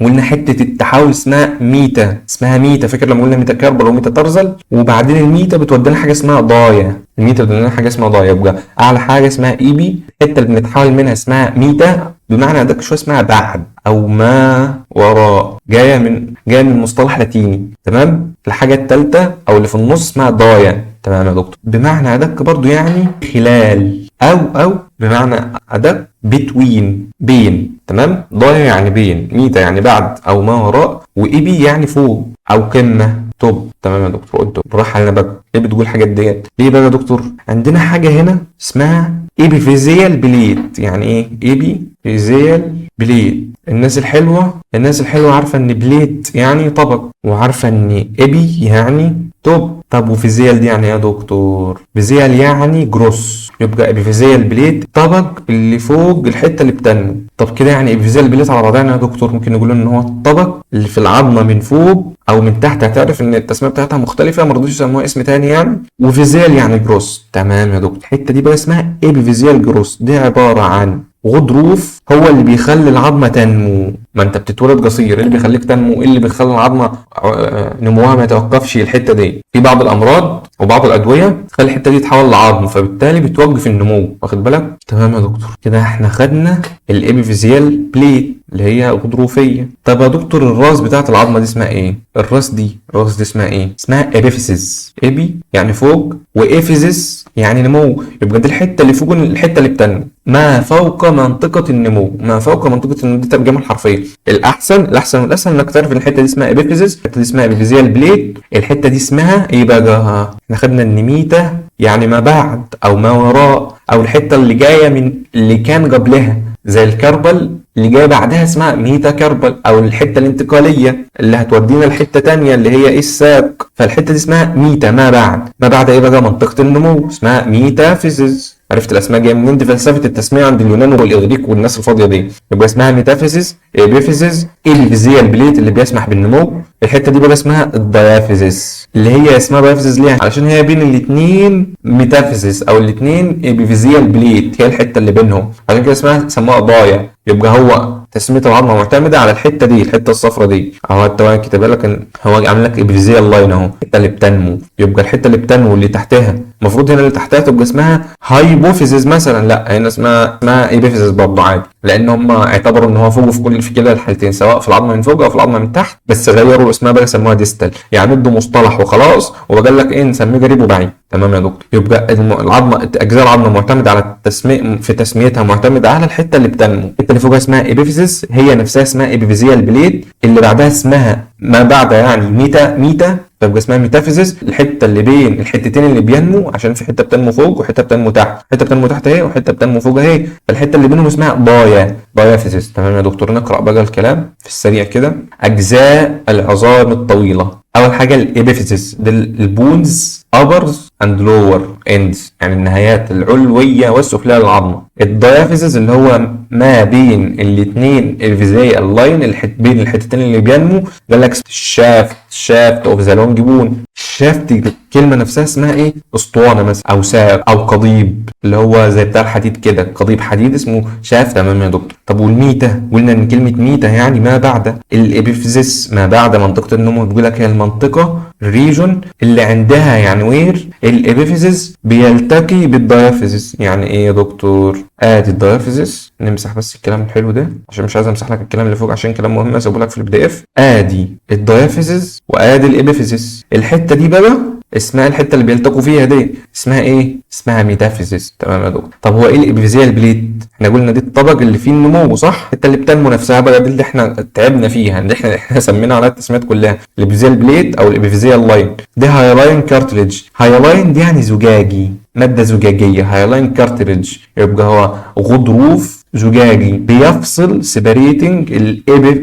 وقلنا حته التحول اسمها ميتا، فاكر لما قلنا ميتا كاربل وميتا ترزل، وبعدين الميتا بتودينا حاجه اسمها ضايا. الميتا بتودينا حاجه اسمها ضايا، يبقى اعلى حاجه اسمها اي بي، الحته اللي بنتحول منها اسمها ميتا، بمعنى عندك شويه اسمها بعد او ما وراء، جايه من مصطلح لاتيني. تمام. الحاجه الثالثه او اللي في النص اسمها ضايا. تمام يا دكتور. بمعنى ادق برضو يعني خلال، او بمعنى ادق بتوين، بين. تمام. ضايع يعني بين، ميتا يعني بعد او ما وراء، وايبي يعني فوق او قمه، توب. تمام يا دكتور. قلت بالراحه علينا بقى، ليه بتقول الحاجات ديت؟ ليه بقى يا دكتور؟ عندنا حاجه هنا اسمها ايبيفيزيال بليد. يعني ايه ايبيفيزيال بليد؟ الناس الحلوه عارفه ان بليد يعني طبق، وعارفه ان ايبي يعني توب. طب وفيزيال دي يعني ايه يا دكتور؟ فيزيال يعني جروس، يبقى ابيفيزيال بليت طبق اللي فوق الحته اللي بتنمو. طب كده يعني ابيفيزيال بليت على بعضها يا دكتور ممكن نقول ان هو الطبق اللي في العظمه من فوق او من تحت. هتعرف ان التسميه بتاعتها مختلفه، ما رضوش يسموها اسم تاني يعني. وفيزيال يعني جروس. تمام يا دكتور. الحته دي بقى اسمها ابيفيزيال جروس، دي عباره عن غضروف هو اللي بيخلي العظمه تنمو. ما انت بتتولد قصير، ايه اللي بيخليك تنمو؟ ايه اللي بيخلي العظمه نموها ما يتوقفش؟ الحته دي. في بعض الامراض وبعض الادويه تخلي الحته دي تتحول لعظم، فبالتالي بتوقف النمو، واخد بالك. تمام يا دكتور. كده احنا خدنا الابيفيزيال بليت اللي هي غضروفيه. طب يا دكتور الراس بتاعت العظمه دي اسمها ايه؟ الراس دي اسمها ايه؟ اسمها ابيفيسيس. ابي يعني فوق، وافيزيس يعني نمو. يبقى دي الحته اللي فوق، الحته اللي بتنمو ما فوق منطقه النمو. دي ترجمه حرفيه. الاحسن والاسهل انك تعرف ان الحته دي اسمها ابيفيزيس، الحته دي اسمها ابيفيزيال بليت، الحته دي اسمها ايه بقى؟ احنا خدنا ان ميتا يعني ما بعد او ما وراء، او الحته اللي جايه من اللي كان قبلها، زي الكربل اللي جايه بعدها اسمها ميتا كربل، او الحته الانتقاليه اللي هتودينا لحته تانية اللي هي الساق. فالحته دي اسمها ميتا ما بعد ايه بقى؟ منطقه النمو اسمها ميتافيزيس. عرفت الاسماء جايه منين؟ دي فلسفه التسميه عند اليونان والاغريق والناس الفاضيه دي. يبقى اسمها ميتافيزيس، ابيفيزيس، الفيزيال بليت اللي بيسمح بالنمو. الحته دي بقى اسمها الديافيزيس، اللي هي اسمها ديافيزيس ليه؟ علشان هي بين الاثنين ميتافيزيس او الاثنين ابيفيزيال بليت، هي الحته اللي بينهم، عشان كده سموها ضايع. يبقى هو تسميه العظمه معتمده على الحته دي، الحته الصفراء دي اهو. انت كاتب لك ان هو عامل لك ابيفيزيال لاين اهو، الحته اللي بتنمو. يبقى الحته اللي بتنمو اللي تحتها، المفروض هنا اللي تحتها تبقى اسمها هايبوفيزيس مثلا، لا هنا اسمها ايبيفيزيس برضه عادي، لان هم اعتبروا ان هو فوق في كلا الحالتين، سواء في العظمه من فوق او في العظمه من تحت، بس غيروا اسمها بقى سموها ديستال. يعني ادوا مصطلح وخلاص، وقال لك ايه؟ نسميه قريب وبعيد. تمام يا دكتور. يبقى العظمه، اجزاء العظمه معتمده على التسميه، في تسميتها معتمده على الحته اللي بتنمو. الحته اللي فوقها اسمها ايبيفيزيس، هي نفسها اسمها ابيفيزيال بليد، اللي بعدها اسمها ما بعد يعني ميتا فيبقى اسمها ميتافيزيس الحته اللي بين الحتتين اللي بينمو، عشان في حته بتنمو فوق وحته بتنمو تحت، حته بتنمو تحت اهي وحته بتنمو فوق اهي، فالحته اللي بينهم اسمها دايافيزيس. تمام يا دكتور، نقرا بقى الكلام في السريع كده. اجزاء العظام الطويله. اول حاجه الابيفيزيس، ده البونز ابرز اند لور اندز، يعني النهايات العلويه والسفليه للعظمه. الدايافيزيس اللي هو ما بين الاثنين الفيزيال لاين، بين الحتتين اللي بينمو. قال لك شافت اوف ذا لونج بون. شافت الكلمه نفسها اسمها ايه؟ اسطوانه مثلا، او ساق، او قضيب، اللي هو زي بتاع الحديد كده، قضيب حديد اسمه شافت. تمام يا دكتور. طب والميتا، قلنا ان كلمه ميتا يعني ما بعد الابيفيزيس، ما بعد منطقه النمو. بيقول لك هي المنطقه الريجون اللي عندها يعني وير الابيفيزيس بيلتقي بالدايافيزيس. يعني ايه يا دكتور؟ ادي الدايافيزيس، نمسح بس الكلام الحلو ده عشان مش عايز امسح لك الكلام اللي فوق عشان كلام مهم اسيبه لك في البي اف. ادي الدايافيزيس وادي الابيفيزيس. الحته دي بقى اسمها الحته اللي بيلتقوا فيها دي اسمها ايه؟ اسمها ميتافيزيس. تمام يا دكتور. طب هو ايه الابيفيزيال بليت؟ احنا قلنا دي الطبق اللي فيه النمو صح؟ الحته اللي بتنمو نفسها بقى دي اللي احنا تعبنا فيها، اللي احنا سمينا عليها التسميات كلها الابيفيزيال بليت او الابيفيزيال لاين. دي هايلاين كارتليج. هايلاين دي يعني زجاجي، ماده زجاجيه. هايلاين كارتليج يبقى هو غضروف زجاجي بيفصل سيبريتنج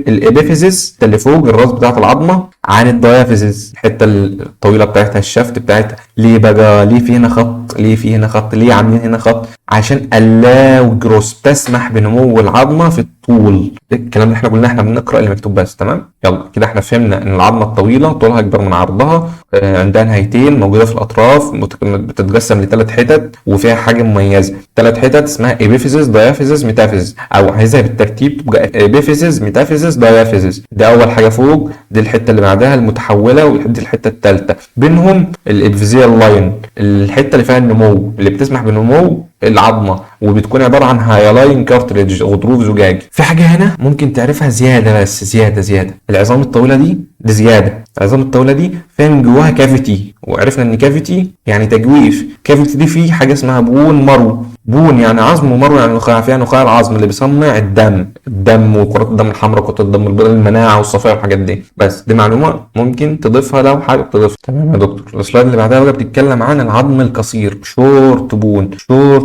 الابيفيزيس اللي فوق الراس بتاعت العظمه عن الدايافيزيس، الحته الطويله بتاعتها، الشفت بتاعتها. ليه بقى؟ ليه في هنا خط؟ ليه في هنا خط؟ ليه عاملين هنا خط؟ عشان allow جروس، تسمح بنمو العظمه في الطول. الكلام اللي احنا قلناه احنا بنقرا اللي مكتوب بس. تمام، يلا كده احنا فهمنا ان العظمه الطويله طولها اكبر من عرضها، عندها نهايتين موجوده في الاطراف، بتتقسم لثلاث حتت وفيها حاجه مميزه. ثلاث حتت اسمها ابيفيزيس، دايافيزيس، ميتافيزيس، او عايزها بالترتيب تبقى ابيفيزيس، ميتافيزيس، دايافيزيس. ده اول حاجه فوق، دي الحته اللي بعدها المتحوله، ودي الحته الثالثه بينهم الابيفيزيال لاين، الحته اللي فيها النمو اللي بتسمح بنمو العظمه، وبتكون عباره عن هايلاين كارتريدج، غضروف زجاجي. في حاجه هنا ممكن تعرفها زياده، بس زياده. العظام الطويله دي زياده. العظام الطويله دي فين جواها كافيتي، وعرفنا ان كافيتي يعني تجويف. كافيتي دي فيه حاجه اسمها بون مرو. بون يعني عظم، ومرو يعني نخاع، فيها نخاع العظم اللي بيصنع الدم وكرات الدم الحمراء وكرات الدم البيضاء، المناعه والصفائح والحاجات دي. بس دي معلومه ممكن تضيفها لو حابب تضيفها. تمام يا دكتور. السلايد اللي بعدها بقى بتتكلم عن العظم القصير، شورت بون.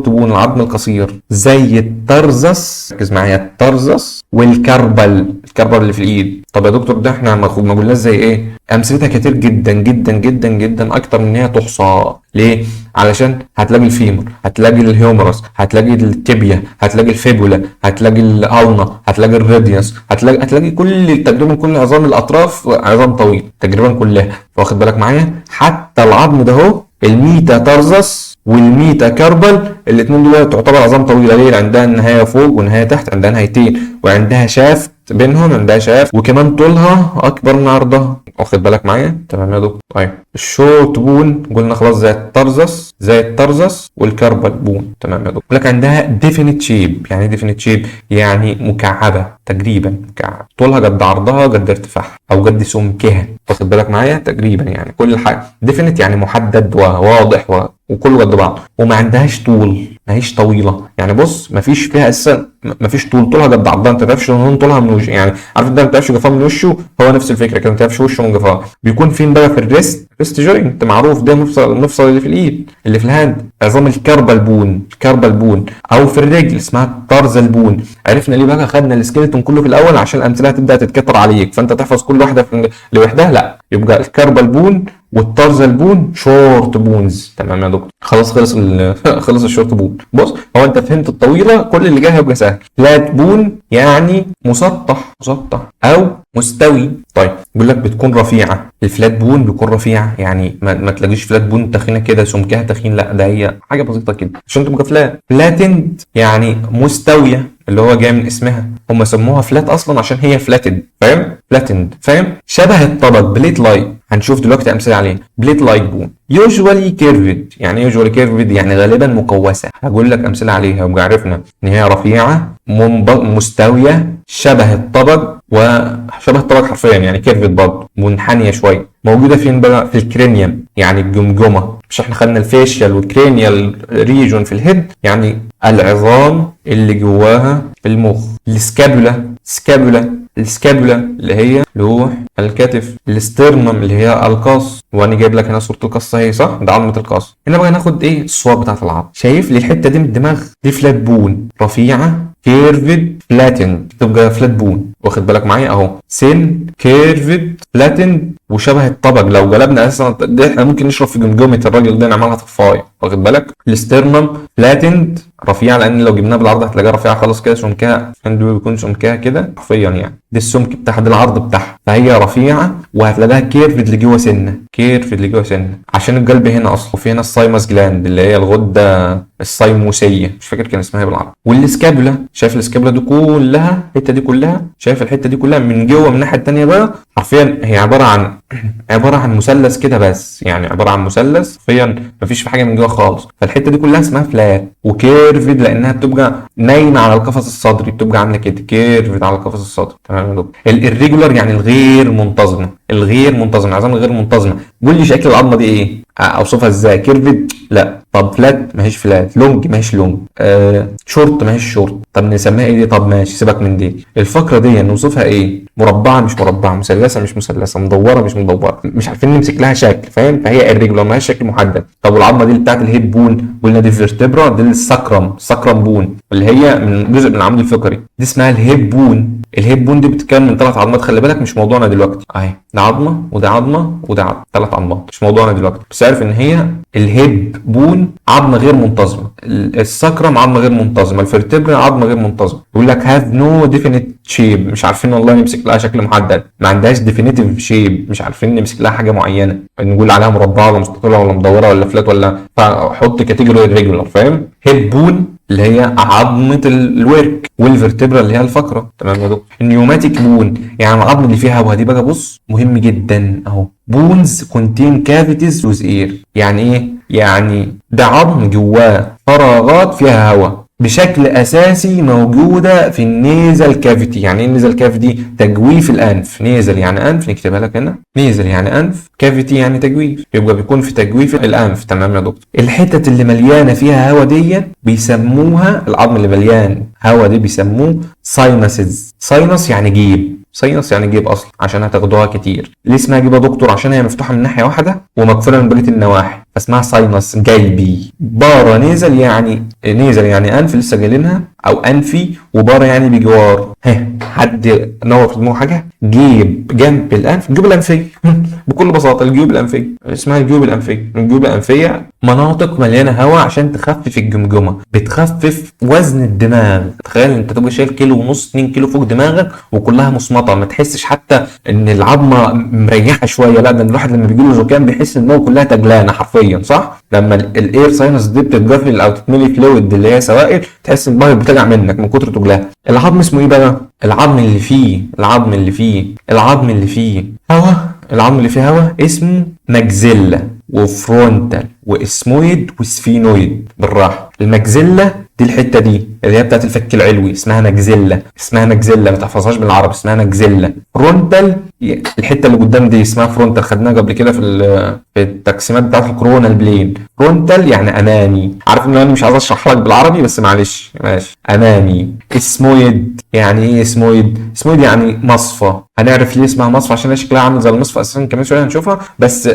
العظم القصير زي الترزس، ركز معايا، الترزس والكربل، الكربل اللي في الايد. طب يا دكتور ده احنا ما قلناش زي ايه؟ امثلتها كتير جدا جدا جدا جدا، اكتر من هي تحصى. ليه؟ علشان هتلاقي الفيمور، هتلاقي الهيومرس، هتلاقي التibia، هتلاقي الفيبولا، هتلاقي الالنا، هتلاقي الراديوس، هتلاقي تقريبا كل عظام الاطراف عظام طويل تقريبا كلها. واخد بالك معايا؟ حتى العظم ده اهو، الميتا ترزس والميتا كربل، الاثنين دول تعتبر عظام طويله. ليه؟ عندها نهايه فوق ونهايه تحت، عندها نهايتين، وعندها شافت بينهم، عندها شافت، وكمان طولها اكبر من عرضها. واخد بالك معايا؟ تمام يا دكتور. طيب الشورت بون قلنا خلاص زي الترزس والكربل بون. تمام يا دكتور. بيقول لك عندها ديفينيت شيب. يعني ايه ديفينيت شيب؟ يعني مكعبه، تقريبا مكعب، طولها قد عرضها قد ارتفاعها او قد سمكها. واخد بالك معايا؟ تقريبا يعني كل حاجه ديفينيت يعني محدد وواضح وكله قد بعض. وما عندهاش طول، ماهيش طويله. يعني بص، مفيش فيها اساسا، مفيش طولها قد عرضها. انت ما تعرفش ان طولها من وشه، يعني عارف انت ما تعرفش جفاه من وشه، هو نفس الفكره كده، ما تعرفش وشه من جفاه. بيكون فين بقى؟ في الريست جوينت، معروف ده المفصل اللي في الايد اللي في الهاند. عظام الكربل بون او في الرجل اسمها الترزل بون. عرفنا ليه بقى؟ خدنا السكيلتون كله في الاول عشان الامثله هتبدا تتكتر عليك، فانت تحفظ كل واحده لوحدها. لا، يبقى الكربل بون والترزل بون شورت بونز. تمام يا دكتور. خلاص خلص الشورت بون. بص، هو انت فهمت الطويله، كل اللي جاي هيبقى سهل. فلات بون يعني مسطح او مستوي. طيب بيقول لك بتكون رفيعه. الفلات بون بيكون رفيعه، يعني ما تلاقيش فلات بون تخينه كده سمكها تخين، لا، ده هي حاجه بسيطه كده عشان تبقى فلات. فلاتند يعني مستويه، اللي هو جاي من اسمها، هم سموها فلات اصلا عشان هي فلاتد. فاهم؟ فلاتند، فاهم؟ شبه الطبق، بليت لايك. هنشوف دلوقتي امثله عليه. بليت لايك بون. يوجوالي كيرفد. يعني ايه يوجوالي كيرفد؟ يعني غالبا مكوسه. هقول لك امثله عليها ويبقى عرفنا ان هي رفيعه، مستويه، شبه الطبق حرفيا، يعني كيرفد برضه، منحنيه شويه. موجوده فين بقى؟ في الكرينيوم، يعني الجمجمه. مش احنا خدنا الفيشيال والكرينيال ريجون في الهيد؟ يعني العظام اللي جواها المخ. السكابولا السكابولا اللي هو الكتف، الاسترنم اللي هي القص، وانا جايب لك هنا صوره القص اهي صح، ده عظمه القص. هنا بقى ناخد ايه الصور بتاعه العظم. شايف لي الحته دي من الدماغ دي فلات بون رفيعه، كيرفد فلاتند، تبقى فلات بون، واخد بالك معايا اهو، سن كيرفد فلاتند وشبه الطبق. لو جلبنا اساسا ده احنا ممكن نشرب في جمجمه الراجل ده نعملها طفايه، واخد بالك. الاسترنم فلاتند رفيعه، لان لو جبناها بالعرض هتلاقيها رفيعه خالص كده، سمكها عنده بيكون سمكها كده حرفيا يعني، ده السمك بتاعها ده العرض بتاعها، فهي رفيعه وهتلاقيها كيرفد لجوه سنه، كيرفد لجوه سنه عشان القلب هنا اصلا. وفي هنا السايمس جلاند اللي هي الغده السايموسيه، مش فاكر كان اسمها بالعربي. والسكابولا، شايف السكابولا دي كلها، الحته دي كلها، شايف الحته دي كلها من جوه من الناحيه الثانيه بقى حرفيا هي عباره عن مثلث كده بس، يعني عباره عن مثلث حرفيا مفيش في حاجه من جوه خالص. فالحته دي كلها اسمها فلات وكيرفد لانها بتبقى نايمه على القفص الصدري، بتبقى عامله كده كيرفد على القفص الصدري. تمام يا دكتور. الريجولار يعني الغير منتظمه، الغير منتظمه، العظام الغير منتظمه. قول لي شكل العظمه دي ايه؟ اوصفها ازاي؟ كيرفد؟ لا. طب فلات؟ ماهيش فلات. لونج؟ ماهيش لونج. شورت؟ ماهيش شورت. طب نسميها ايه دي؟ طب ماشي سيبك من دي. الفقره دي نوصفها ايه؟ مربعه مش مربعه، مثلثه مش مثلثه، مدوره مش مدوره، مش عارفين نمسك لها شكل، فاهم؟ فهي الريجولار ماهيش شكل محدد. طب والعظمه دي بتاعت الهيب بون قلنا دي فيرتبرا، دي السكرم، السكرم بون اللي هي من جزء من العمود الفقري، دي اسمها الهيب بون. الهيب بون دي بتتكون من 3 عظمات، خلي بالك مش موضوعنا دلوقتي اهي، ده عظمه وده عظمه وده عظمه، 3 عظمات مش موضوعنا دلوقتي، بس عارف ان هي الهيب بون عظمه غير منتظمه، السكرم عظمه غير منتظمه، الفرتبرا عظمه غير منتظمه. يقول لك هاف نو ديفينيت شيب، مش عارفين والله نمسك لها شكل محدد، ما عندهاش ديفينيتيف شيب، مش عارفين نمسك لها حاجه معينه نقول عليها مربعه ولا مستطيله ولا مدوره ولا فلات ولا، فحط كاتيجوري ريجولار، فاهم؟ هيب بون اللي هي عظمه الورك، والفرتبرا اللي هي الفقره. تمام يا دكتور. النيوماتيك بون يعني العظم اللي فيها هوا، دي بقى بص مهم جدا اهو، بونز كونتين كافيتيز ويز اير. يعني ايه؟ يعني ده عظم جواه فراغات فيها هواء بشكل اساسي موجوده في النيزل كافيتي. يعني ايه النيزل كافيتي؟ تجويف الانف. نيزل يعني انف، نكتبها لك هنا، نيزل يعني انف، كافيتي يعني تجويف، يبقى بيكون في تجويف الانف. تمام يا دكتور. الحتت اللي مليانه فيها هواء دي بيسموها، العظم اللي مليان هواء دي بيسموه ساينسز. ساينس يعني جيب، ساينس يعني جيب اصلا عشان هتاخدوها كتير. ليه اسمها جيب يا دكتور؟ عشان هي مفتوحه من ناحيه واحده ومقفوله من بقيه النواحي، فاسمها ساينس جيبي. بارا نيزل يعني نيزل يعني انف، لسه جايلينها، او انفي، وبارا يعني بجوار. حد نور في دماغه حاجه؟ جيب جنب الانف، الجيوب الانفيه بكل بساطه الجيوب الانفيه اسمها الجيوب الانفيه. الجيوب الانفيه مناطق مليانه هواء عشان تخفف الجمجمه، بتخفف وزن الدماغ. تخيل انت تبقى شايل كيلو ونص 2 كيلو فوق دماغك وكلها مصمطه، ما تحسش حتى ان العظمه مريحه شويه، لا ده الواحد لما بيجي له زكام بيحس ان هو كلها تجلانه حرفيا، صح؟ لما الاير ساينس دي بتتجفل او تتملي فلويد اللي هي سوائل، تحس ان دماغك بتجع منك من كتر تجلها. العظم اسمه ايه بقى؟ العظم اللي فيه هواء، العظم اللي فيه هواء اسمه ماكسيلا وفرونتال واسمويد وسفينويد. بالراحه، الماكسيلا دي الحته دي اللي هي بتاعت الفك العلوي اسمها ماكسيلا، ما تحفظهاش بالعربي، اسمها ماكسيلا. فرونتال الحته اللي قدام دي اسمها فرونتال، خدناها قبل كده في التقسيمات بتاعت الكورونا البلين. فرونتال يعني امامي، عارف ان انا مش عايز اشرح لك بالعربي بس معلش ماشي، امامي. اسمويد يعني ايه؟ اسمويد يعني مصفى. هنعرف ليه اسمها مصفى عشان هي شكلها عامل زي المصفى اساسا، كمان شويه هنشوفها. بس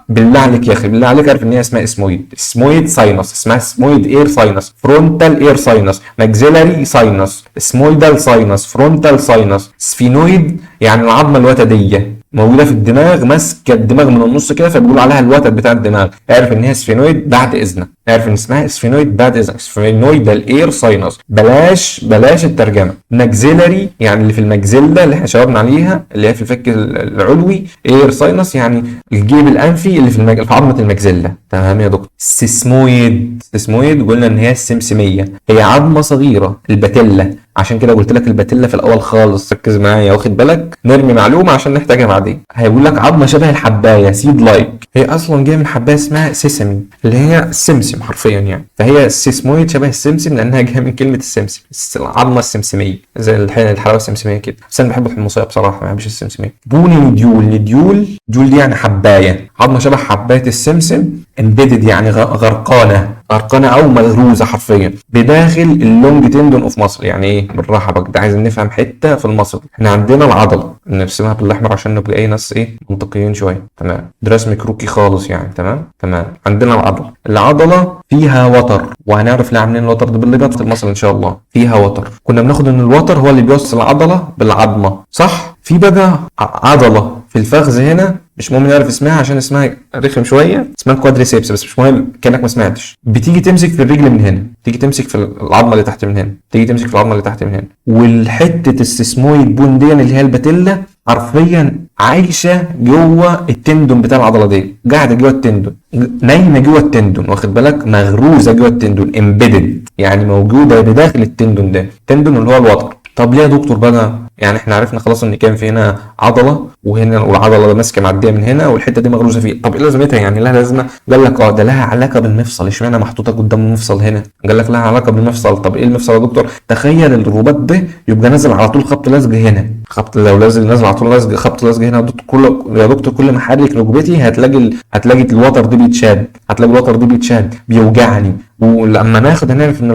بالله عليك يا اخي، بالله عليك عارف ان هي اسمها اسمويد ساينس، اسمها اسمويد اير ساينس، فرونتال اير ساينس، ماكسيلاري ساينس، اسمويدال ساينس، فرونتال ساينس. سفينويد يعني العظمه الوتديه موجوده في الدماغ، ماسكه الدماغ من النص كده، فبيقولوا عليها الوتد بتاع الدماغ. اعرف ان هي سفينويد بعد اذنك، اعرف ان اسمها سفينويد بعد اذنك، سفينويدال اير ساينس. بلاش الترجمه. ماكسيلاري يعني اللي في الماكسيلا اللي احنا شاورنا عليها اللي هي في الفك العلوي، اير ساينس يعني الجيب الانفي اللي في عظمه الماكسيلا. تمام يا دكتور. سيسمويد قلنا ان هي السمسميه، هي عظمه صغيره، الباتيلا، عشان كده قلت لك الباتيلا في الاول خالص، ركز معايا واخد بالك، نرمي معلومه عشان نحتاجها بعدين. هيقول لك عظمه شبه الحبايه، سيد لايك، هي اصلا جايه من حبايه اسمها سيسمي اللي هي السمسم حرفيا يعني، فهي السيسمويد شبه السمسم لانها جايه من كلمه السمسم، العظمه السمسميه زي الحلاوه السمسميه كده، بس انا بحب الحمصيه بصراحه، ما بحبش السمسميه. بوني نديول دي يعني حبايه، عظمه شبه حبايه السمسم. امبيدد يعني غرقانه ارقنه او مغروزه حرفيا بداخل اللونج تندون اوف ماسل. يعني ايه؟ بالراحه بقى، ده عايز نفهم حته في المصل. احنا عندنا العضله نرسمها بالاحمر عشان نبقى ايه ناس ايه منطقيين شويه. تمام، ده رسم كروكي خالص يعني. تمام. عندنا العضله فيها وتر، وهنعرف ليه عاملين الوتر ده باللي بيدخل المصل ان شاء الله. فيها وتر، كنا بناخد ان الوتر هو اللي بيوصل العضله بالعظمه، صح؟ في بقى عضله في الفخذ هنا، مش مهم نعرف اسمها عشان اسمها رخم شويه، اسمها كوادريسيبس، بس مش مهم كانك ما سمعتش. بتيجي تمسك في الرجل من هنا، تيجي تمسك في العظمه اللي تحت من هنا، تيجي تمسك في العظمه اللي تحت من هنا، والحته السيسمويد بون دي اللي هي الباتيلا حرفيا عايشه جوه التندون بتاع العضله دي، قاعده جوه التندون، نايمه جوه التندون، واخد بالك؟ مغروزه جوه التندون، امبيدد، يعني موجوده بداخل التندون ده، التندون اللي هو الوتر. طب ليه يا دكتور بقى؟ يعني احنا عرفنا خلاص ان كان في هنا عضله، وهنا والعضله ماسكه معديه من هنا، والحته دي مغروزه فيه. طب ايه لازمتها؟ يعني لها لازمه؟ قال لك ده لها علاقه بالمفصل. اشمعنى محطوطه قدام المفصل هنا؟ قال لك لها علاقه بالمفصل. طب ايه المفصل يا دكتور؟ تخيل الرباط ده يبقى نازل على طول خبط لزج هنا، خبط لو نازل على طول لزج، خبط لزج هنا يا دكتور كل ما احرك ركبتي هتلاقي الوتر دي بيتشد، هتلاقي الوتر دي بيتشد، بيوجعني. ولما ناخد هنعرف ان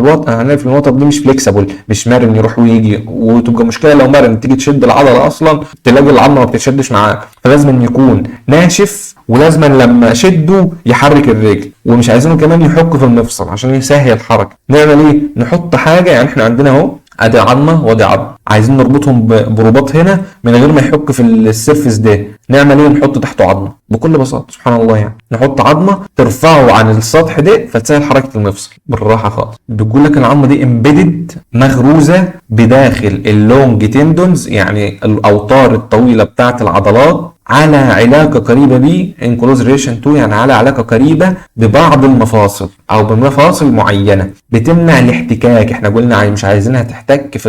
الوتر دي مش فليكسبل، مش مرن يروح ويجي، وتبقى مشكله لو مرن تيجي تشد العضله اصلا تلاقي العظمه ما بتشدش معاك. فلازم أن يكون ناشف، ولازم لما شده يحرك الرجل، ومش عايزينه كمان يحك في المفصل عشان يسهل الحركه. نعمل ايه؟ نحط حاجه، يعني احنا عندنا اهو ادي عظمه وادي عظمه، عايزين نربطهم برباط هنا من غير ما يحك في السيرفس ده. نعمل ايه؟ نحط تحته عظمه بكل بساطه، سبحان الله. يعني نحط عظمه ترفعه عن السطح ده فتسهل حركه المفصل بالراحه خالص. بيقول لك العظمه دي امبيدد، مغروزه بداخل اللونج تندونز، يعني الاوتار الطويله بتاعه العضلات، على علاقه قريبه ب ان كلوز ريليشن تو، يعني على علاقه قريبه ببعض المفاصل او بمفاصل معينه بتمنع الاحتكاك. احنا قلنا مش عايزينها تحتك في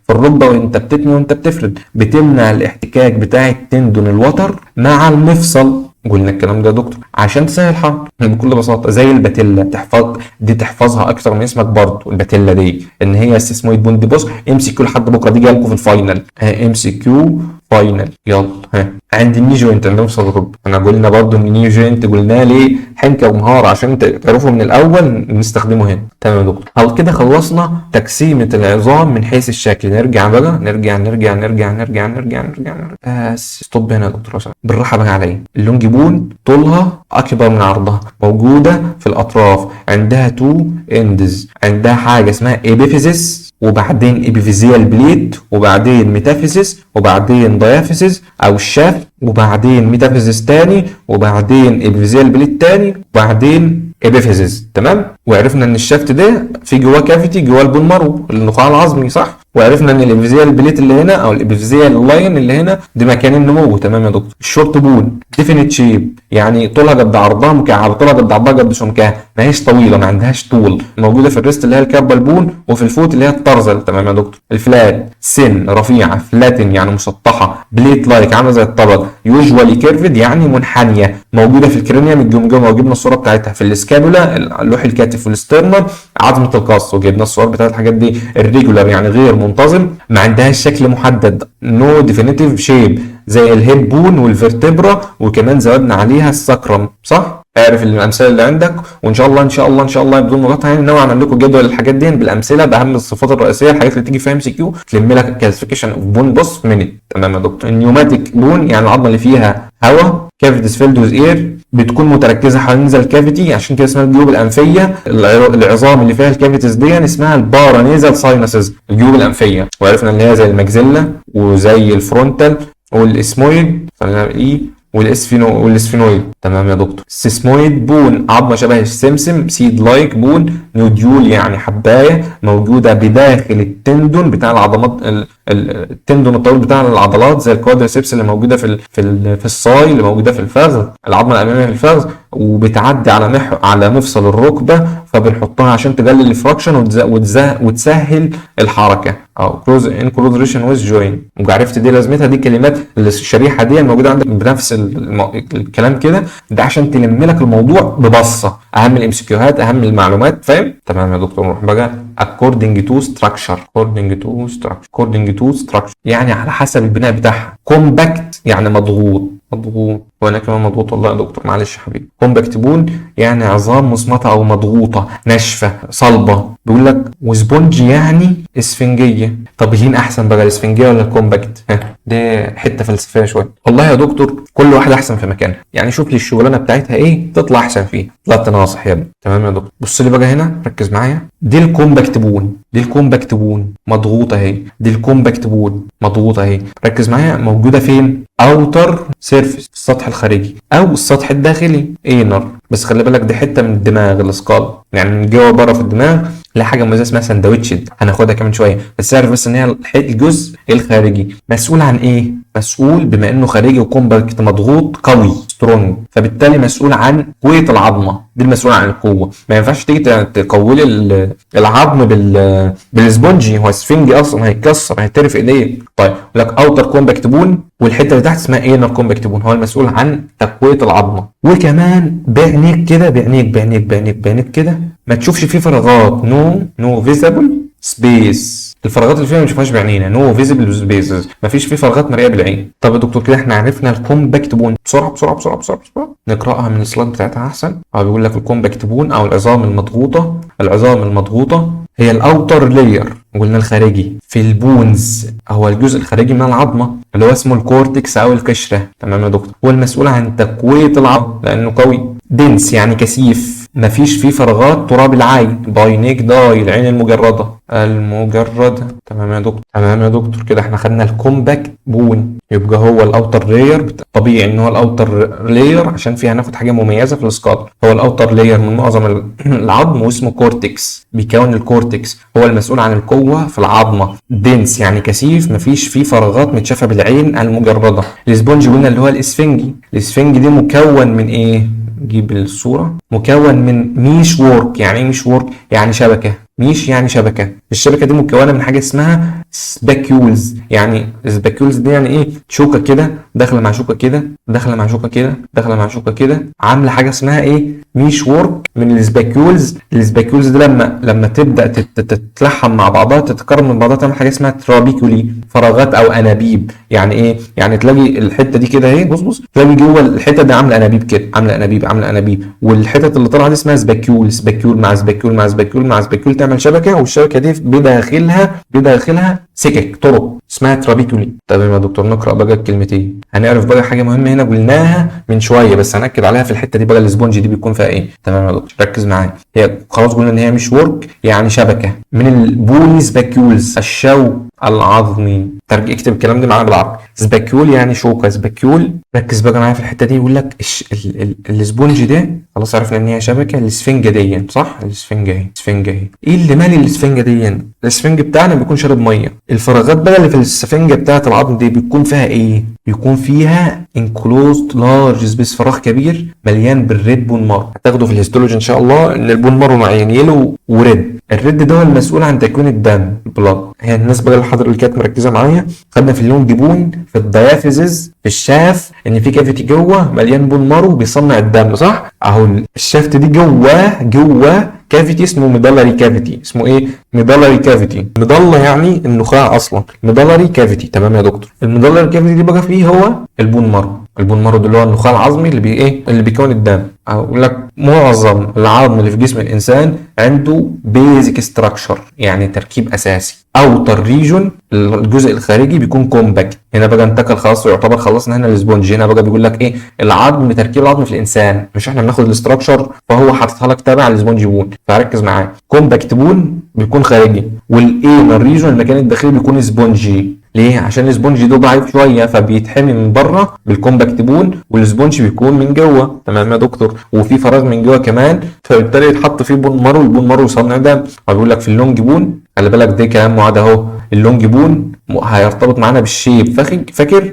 الركبه وانت بتتني وانت بتفرد، بتمنع الاحتكاك بتاع التندون الوتر مع المفصل. قلنا الكلام ده يا دكتور عشان تسهل حركه بكل بساطه. زي الباتيلا، تحفظها اكتر من اسمك برضه. الباتيلا دي ان هي السيسمويد بون دي. بص ام سي كيو لحد بكره دي جايه في الفاينل، ام سي كيو فاينل. يلا عند الني جوينت اللي نوصل الركبه، احنا قلنا برضه ان الني جوينت قلناه ليه حنكه ومهاره عشان تعرفوا من الاول نستخدمه هنا. تمام يا دكتور. هل كده خلصنا تقسيمه العظام من حيث الشكل؟ نرجع بقى نرجع بس ستوب هنا يا دكتور عشان بالراحه بقى عليا. اللونج بون طولها اكبر من عرضها، موجوده في الاطراف، عندها تو اندز، عندها حاجه اسمها ايبيفيزيس، وبعدين ايبيفيزيال بليد، وبعدين ميتافيزيس، وبعدين دايافيزيس او الشاف، وبعدين ميتافيزيس تاني، وبعدين ايبيفيزيال بليد تاني، وبعدين ايبيفيزيس. تمام. وعرفنا ان الشافت ده في جواه كافيتي جواه البون مارو النخاع العظمي، صح؟ وعرفنا ان الابيفيزيال بليت اللي هنا او الابيفيزيال لاين اللي هنا دي مكان النمو. تمام يا دكتور. الشورت بون ديفينيت شيب، يعني طولها قد عرضها، مكعب طولها قد عرضها قد سمكها، ما هيش طويله، ما عندهاش طول، موجوده في الريست اللي هي الكاربال بون، وفي الفوت اللي هي الترزل. تمام يا دكتور. الفلات سن رفيعه، فلاتن يعني مسطحه، بليت لايك عامله زي الطبق، يوجوالي كيرفد يعني منحنيه، موجوده في الكرينيوم الجمجمه، وجبنا الصوره بتاعتها في الاسكابولا لوح الكتف والاسترنم عظمه القص، وجبنا الصور بتاعت الحاجات دي. الريجولار يعني غير منتظم، ما عندهاش شكل محدد، نو ديفينيتيف شيب، زي الهيب بون والفرتبرا، وكمان زودنا عليها السكرم، صح؟ اعرف الامثله اللي عندك، وان شاء الله بدون مقاطعه يعني ناوي اعمل لكم جدول الحاجات دي بالامثله باهم الصفات الرئيسيه، الحاجات اللي تيجي في ام سي كيو تلم لك كلاسيفيكيشن اوف بون بص منت. تمام يا دكتور. النيوماتيك بون يعني العظمه اللي فيها هواء، كافيتيز فيلد ويز اير، بتكون متركزه حوالين الكافيتي، عشان كده اسمها الجيوب الانفيه. العظام اللي فيها الكافيتيز دي اسمها البارانيزال ساينسز، الجيوب الانفيه. وعرفنا ان هي زي الماكسيلا وزي الفرونتال والاسمويد والاسفينويد. تمام يا دكتور. السيسمويد بون عظمه شبه السمسم، سيد لايك بون، نوديول يعني حبايه، موجوده بداخل التندون بتاع العضلات، التندون الطويل بتاع العضلات، زي الكوادريسبس اللي موجوده في الصاي، اللي موجوده في الفخذ، العظمه الاماميه في الفخذ، وبتعدي على مفصل الركبه، فبنحطها عشان تقلل الفراكشن وتسهل الحركه، او كلوز ان كلوز ريشن ويز جوين. وعرفت دي لازمتها، دي كلمات الشريحه دي الموجوده عندك بنفس الكلام كده، ده عشان تلم لك الموضوع ببصه، اهم الام سي كيوهات، اهم المعلومات، فاهم؟ تمام يا دكتور. نروح بقى according to structure يعني على حسب البناء بتاعها. compact يعني مضغوط، مضغوط. وانا كمان مضغوط والله يا دكتور، معلش يا حبيبي. كومباكت بون يعني عظام مصمتة او مضغوطة ناشفة صلبة. بيقول لك وسبونج يعني اسفنجية. طب مين احسن بقى، الاسفنجية ولا الكومباكت؟ ده حتة فلسفية شوية. والله يا دكتور كل واحد احسن في مكانها، يعني شوف لي الشغلانة بتاعتها ايه تطلع احسن فيها. طلعت ناصح يا ابني. تمام يا دكتور. بص لي بقى هنا، ركز معايا. دي الكومباكت بون، دي الكومباكت بون مضغوطة اهي، دي الكومباكت بون مضغوطة اهي. ركز معايا، موجودة فين؟ اوتر سيرفيس، السطح الخارجي، او السطح الداخلي انر. بس خلي بالك دي حته من الدماغ الاسكال، يعني من جوه بره في الدماغ. لا حاجه مميزه اسمها سندوتشد، هناخدها كمان شويه. بس اعرف بس ان هي الجزء الخارجي مسؤول عن ايه؟ مسؤول بما انه خارجي وكومباكت مضغوط قوي سترونج، فبالتالي مسؤول عن قوه العظمه. دي المسؤوله عن القوه. ما ينفعش تيجي تقوي العظم بالسبونجي، هو اسفنجي اصلا هيتكسر هيترف ايديه. طيب لك اوتر كومباكت بون، والحته اللي تحت اسمها انر كومباكت بون، هو المسؤول عن تقويه العظمه. وكمان بعينيك كده، بعينيك كده ما تشوفش فيه فراغات. نو فيزابل سبيس. الفراغات اللي فيها ما نشوفهاش بعينينا. نو فيزبل سبيسز، مفيش فيه فراغات مرئيه بالعين. طب يا دكتور كده احنا عرفنا الكومباكت بون. بسرعه نقراها من السلايد بتاعتها احسن. بيقول لك الكومباكت بون او العظام المضغوطه هي الاوتر لاير، قلنا الخارجي في البونز، هو الجزء الخارجي من العظمه اللي هو اسمه الكورتكس او القشره. تمام يا دكتور. هو المسؤول عن تقويه العظم لانه قوي. دنس يعني كثيف، مفيش فيه فراغات تراب العين. باينيك داي، العين المجرده. تمام يا دكتور كده احنا خدنا الكومباكت بون. يبقى هو الاوتر لاير، طبيعي ان هو الاوتر لاير عشان فيها هناخد حاجه مميزه في السكال. هو الاوتر لاير من معظم العظم واسمه كورتكس، بيكون الكورتكس، هو المسؤول عن القوه في العظمه. دنس يعني كثيف، مفيش فيه فراغات متشافه بالعين المجرده. الاسبونج قلنا اللي هو الاسفنج دي مكون من ايه؟ نجيب الصوره. مكون من ميش وورك. يعني ايه ميش وورك؟ يعني شبكه. ميش يعني شبكه. الشبكه دي مكونه من حاجه اسمها سباكيولز. يعني السباكيولز دي يعني ايه؟ شوكه كده داخله مع شوكه كده، داخله مع شوكه كده، داخله مع شوكه كده، عامله حاجه اسمها ايه؟ ميش وورك من السباكيولز. السباكيولز دي لما تبدا تتلحم مع بعضها، تتقرب من بعضها، تعمل حاجه اسمها ترابيكولي، فراغات او انابيب. يعني ايه؟ يعني تلاقي الحته دي كده اهي، بص تلاقي جوه الحته دي عامله انابيب كده، عامله انابيب، والحتت اللي طالعه دي اسمها سباكيول. سباكيول مع سباكيول تعمل شبكه، والشبكه دي بداخلها سكك طرق اسمها ترابيكولي. تمام يا دكتور. نقرا بقى الكلمتين. هنعرف بقى حاجه مهمه هنا قلناها من شويه بس هنأكد عليها في الحته دي بقى. الاسبونج دي بيكون فيها ايه؟ تمام يا دكتور ركز معايا. هي خلاص قلنا ان هي مش ورك، يعني شبكه من البوني سباكيولز، الشوك العظمي. اكتب الكلام ده معانا بالعربي. سباكيول يعني شوكه، سباكيول. ركز بقى معايا في الحته دي. يقول لك الاسبونج ده خلاص عرفنا ان هي شبكه. الاسفنجه دي صح، الاسفنجه اهي. ايه اللي مالي الاسفنجه دي؟ الاسفنج بتاعنا بيكون شارب ميه. الفراغات بقى اللي في الاسفنجه بتاعه العظم دي بيكون فيها ايه؟ بيكون فيها انكلوزد لارج سبيس، فراغ كبير مليان بالريد بون مارو. هتاخده في الهيستولوجي ان شاء الله ان البون مارو نوعين، يلو وريد. الريد ده هو المسؤول عن تكوين الدم بلاد. هي الناس بقى الحضر اللي كانت مركزه معايا، خدنا في اللون بون في الديافيزز في الشاف ان في كافيتي جوه مليان بون مارو بيصنع الدم صح. اهو الشافت دي جواه كافيتي اسمه ميدالري كافيتي. اسمه ايه؟ ميدالري كافيتي. ميدالة يعني النخاع اصلا، ميدالري كافيتي. تمام يا دكتور. الميدالري كافيتي دي بقى فيه هو البون مارو ده اللي هو النخاع العظمي اللي بيكون الدم. اقول لك معظم العظم اللي في جسم الانسان عنده بيزك ستراكشر، يعني تركيب اساسي. اوتر ريجون الجزء الخارجي بيكون كومباكت. هنا بقى انتقل خلاص، يعتبر خلصنا هنا الاسبونج. هنا بقى بيقول لك ايه؟ تركيب العظم في الانسان، مش احنا بناخد الاستراكشر فهو حاططها لك تابع الاسبونج بون. فركز معايا. كومباكت بون بيكون خارجي، والايه الريجون المكان الداخلي بيكون سبونجي. ليه؟ عشان الاسبونج ده ضعيف شويه فبيتحمي من بره بالكومباكت بون، والاسبونج بيكون من جوه. تمام يا دكتور. وفي فراغ من جوه كمان، فبالتالي يتحط فيه بون مارو، والبون مارو يصنع دم. بيقول لك في اللونج بون، خلي بالك ده كلام معاد اهو. اللونج بون هيرتبط معانا بالشيب. فاكر؟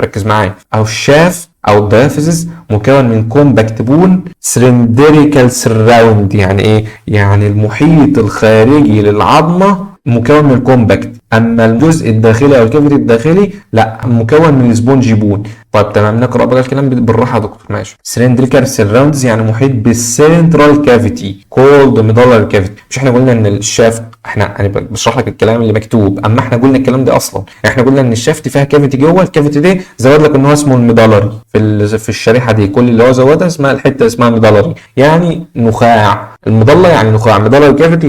ركز معايا. او الشاف او الديافيزز مكون من كومباكت بون سلندريكال سراوند. يعني ايه؟ يعني المحيط الخارجي للعظمه مكون من الكومباكت، اما الجزء الداخلي او الكافيتي الداخلي لا، مكون من السبونج بون. طيب تمام، نقرا بقى الكلام بالراحه يا دكتور. ماشي. سلندريكال سيراوندز يعني محيط بالسنترال كافيتي كولد ميدالر كافيتي. مش احنا قلنا ان الشافت، انا بشرح لك الكلام اللي مكتوب، اما احنا قلنا الكلام ده اصلا، احنا قلنا ان الشافت فيها كافيتي جوه، الكافيتي دي زود لك ان هو اسمه الميدالري في الشريحه دي، كل اللي هو زودها اسمها الحته اسمها ميدالري، يعني نخاع. المضله يعني نخاع، ميدالري كافيتي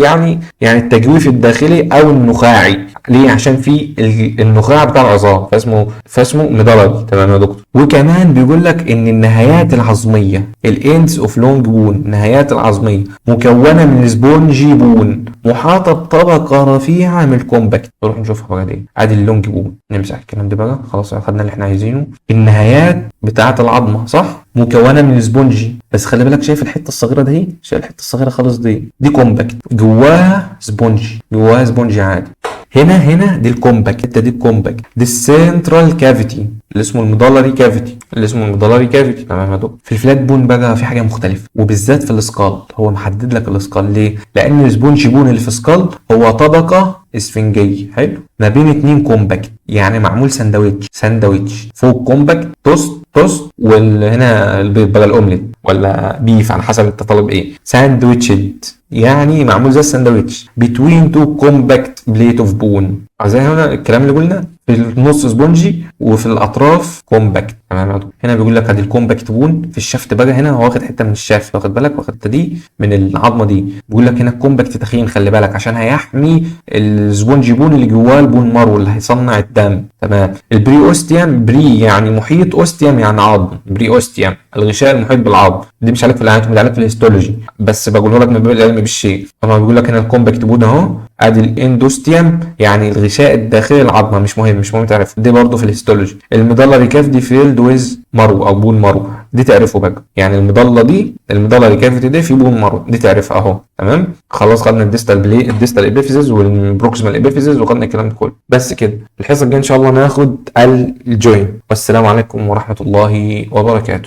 يعني التجويف الداخلي او النخاعي. ليه؟ عشان في النخاع بتاع العظام، فاسمه ميدالري. تمام يا دكتور. وكمان بيقول لك ان النهايات العظميه، الاندز اوف لونج بون، النهايات العظميه مكونه من سبونجي بون محاطه بطبقه رفيعه من الكومباكت. نروح نشوفها بقى دي. ادي اللونج بون، نمسح الكلام ده بقى، خلاص اخدنا اللي احنا عايزينه. النهايات بتاعه العظمه صح مكونه من سبونجي، بس خلي بالك شايف الحته الصغيره دي، شايف الحته الصغيره خالص دي كومباكت، جواها سبونجي عادي. هنا دي الكومباكت، الحته دي الكومباكت، دي السنترال كافيتي اللي اسمه الميدالري كافيتي. تمام يا دكتور. في الفلات بون بقى في حاجه مختلفه، وبالذات في الاسكال. هو محدد لك الاسكال ليه؟ لان السبونج بون اللي في الاسكال هو طبقه اسفنجيه، حلو، ما بين اتنين كومباكت، يعني معمول ساندويتش فوق كومباكت، توست وهنا البيض بقى الاومليت ولا بيف على حسب انت طالب ايه، ساندويتشد يعني معمول زي الساندويتش بتوين تو كومباكت بليت اوف بون. زي هنا الكلام اللي قلنا، في النص سبونجي وفي الاطراف كومباكت. تمام يا دكتور. هنا بيقول لك ادي الكومباكت بون في الشافت بقى، هنا هو واخد حته من الشافت، واخد بالك، واخد دي من العظمه دي. بيقول لك هنا الكومباكت تخين، خلي بالك عشان هيحمي السبونجي بون اللي جواه البون مارو اللي هيصنع الدم. تمام. البري اوستيوم، بري يعني محيط، اوستيوم يعني عظم، بري اوستيوم الغشاء المحيط بالعظم. دي مش عليك في الاناتومي، ده عليك في الهيستولوجي، بس بقوله لك من باب العلم بالشيء. طبعا بيقول لك هنا الكومباكت بون اهو. ادي الاندوستيوم يعني الغشاء الداخلي العظمه، مش مهم تعرف دي برضه في الهيستولوجي. الميدالري كافيتي فيلد ويز مارو او بون مارو، دي تعرفه بقى، يعني الميدالري كافيتي دي في بون مارو، دي تعرفها اهو. تمام. خلاص خدنا الديستال ابيفيزيس والبروكسيمال ابيفيزيس، وخدنا الكلام ده كله. بس كده. الحصه الجايه ان شاء الله ناخد الجوين. والسلام عليكم ورحمه الله وبركاته.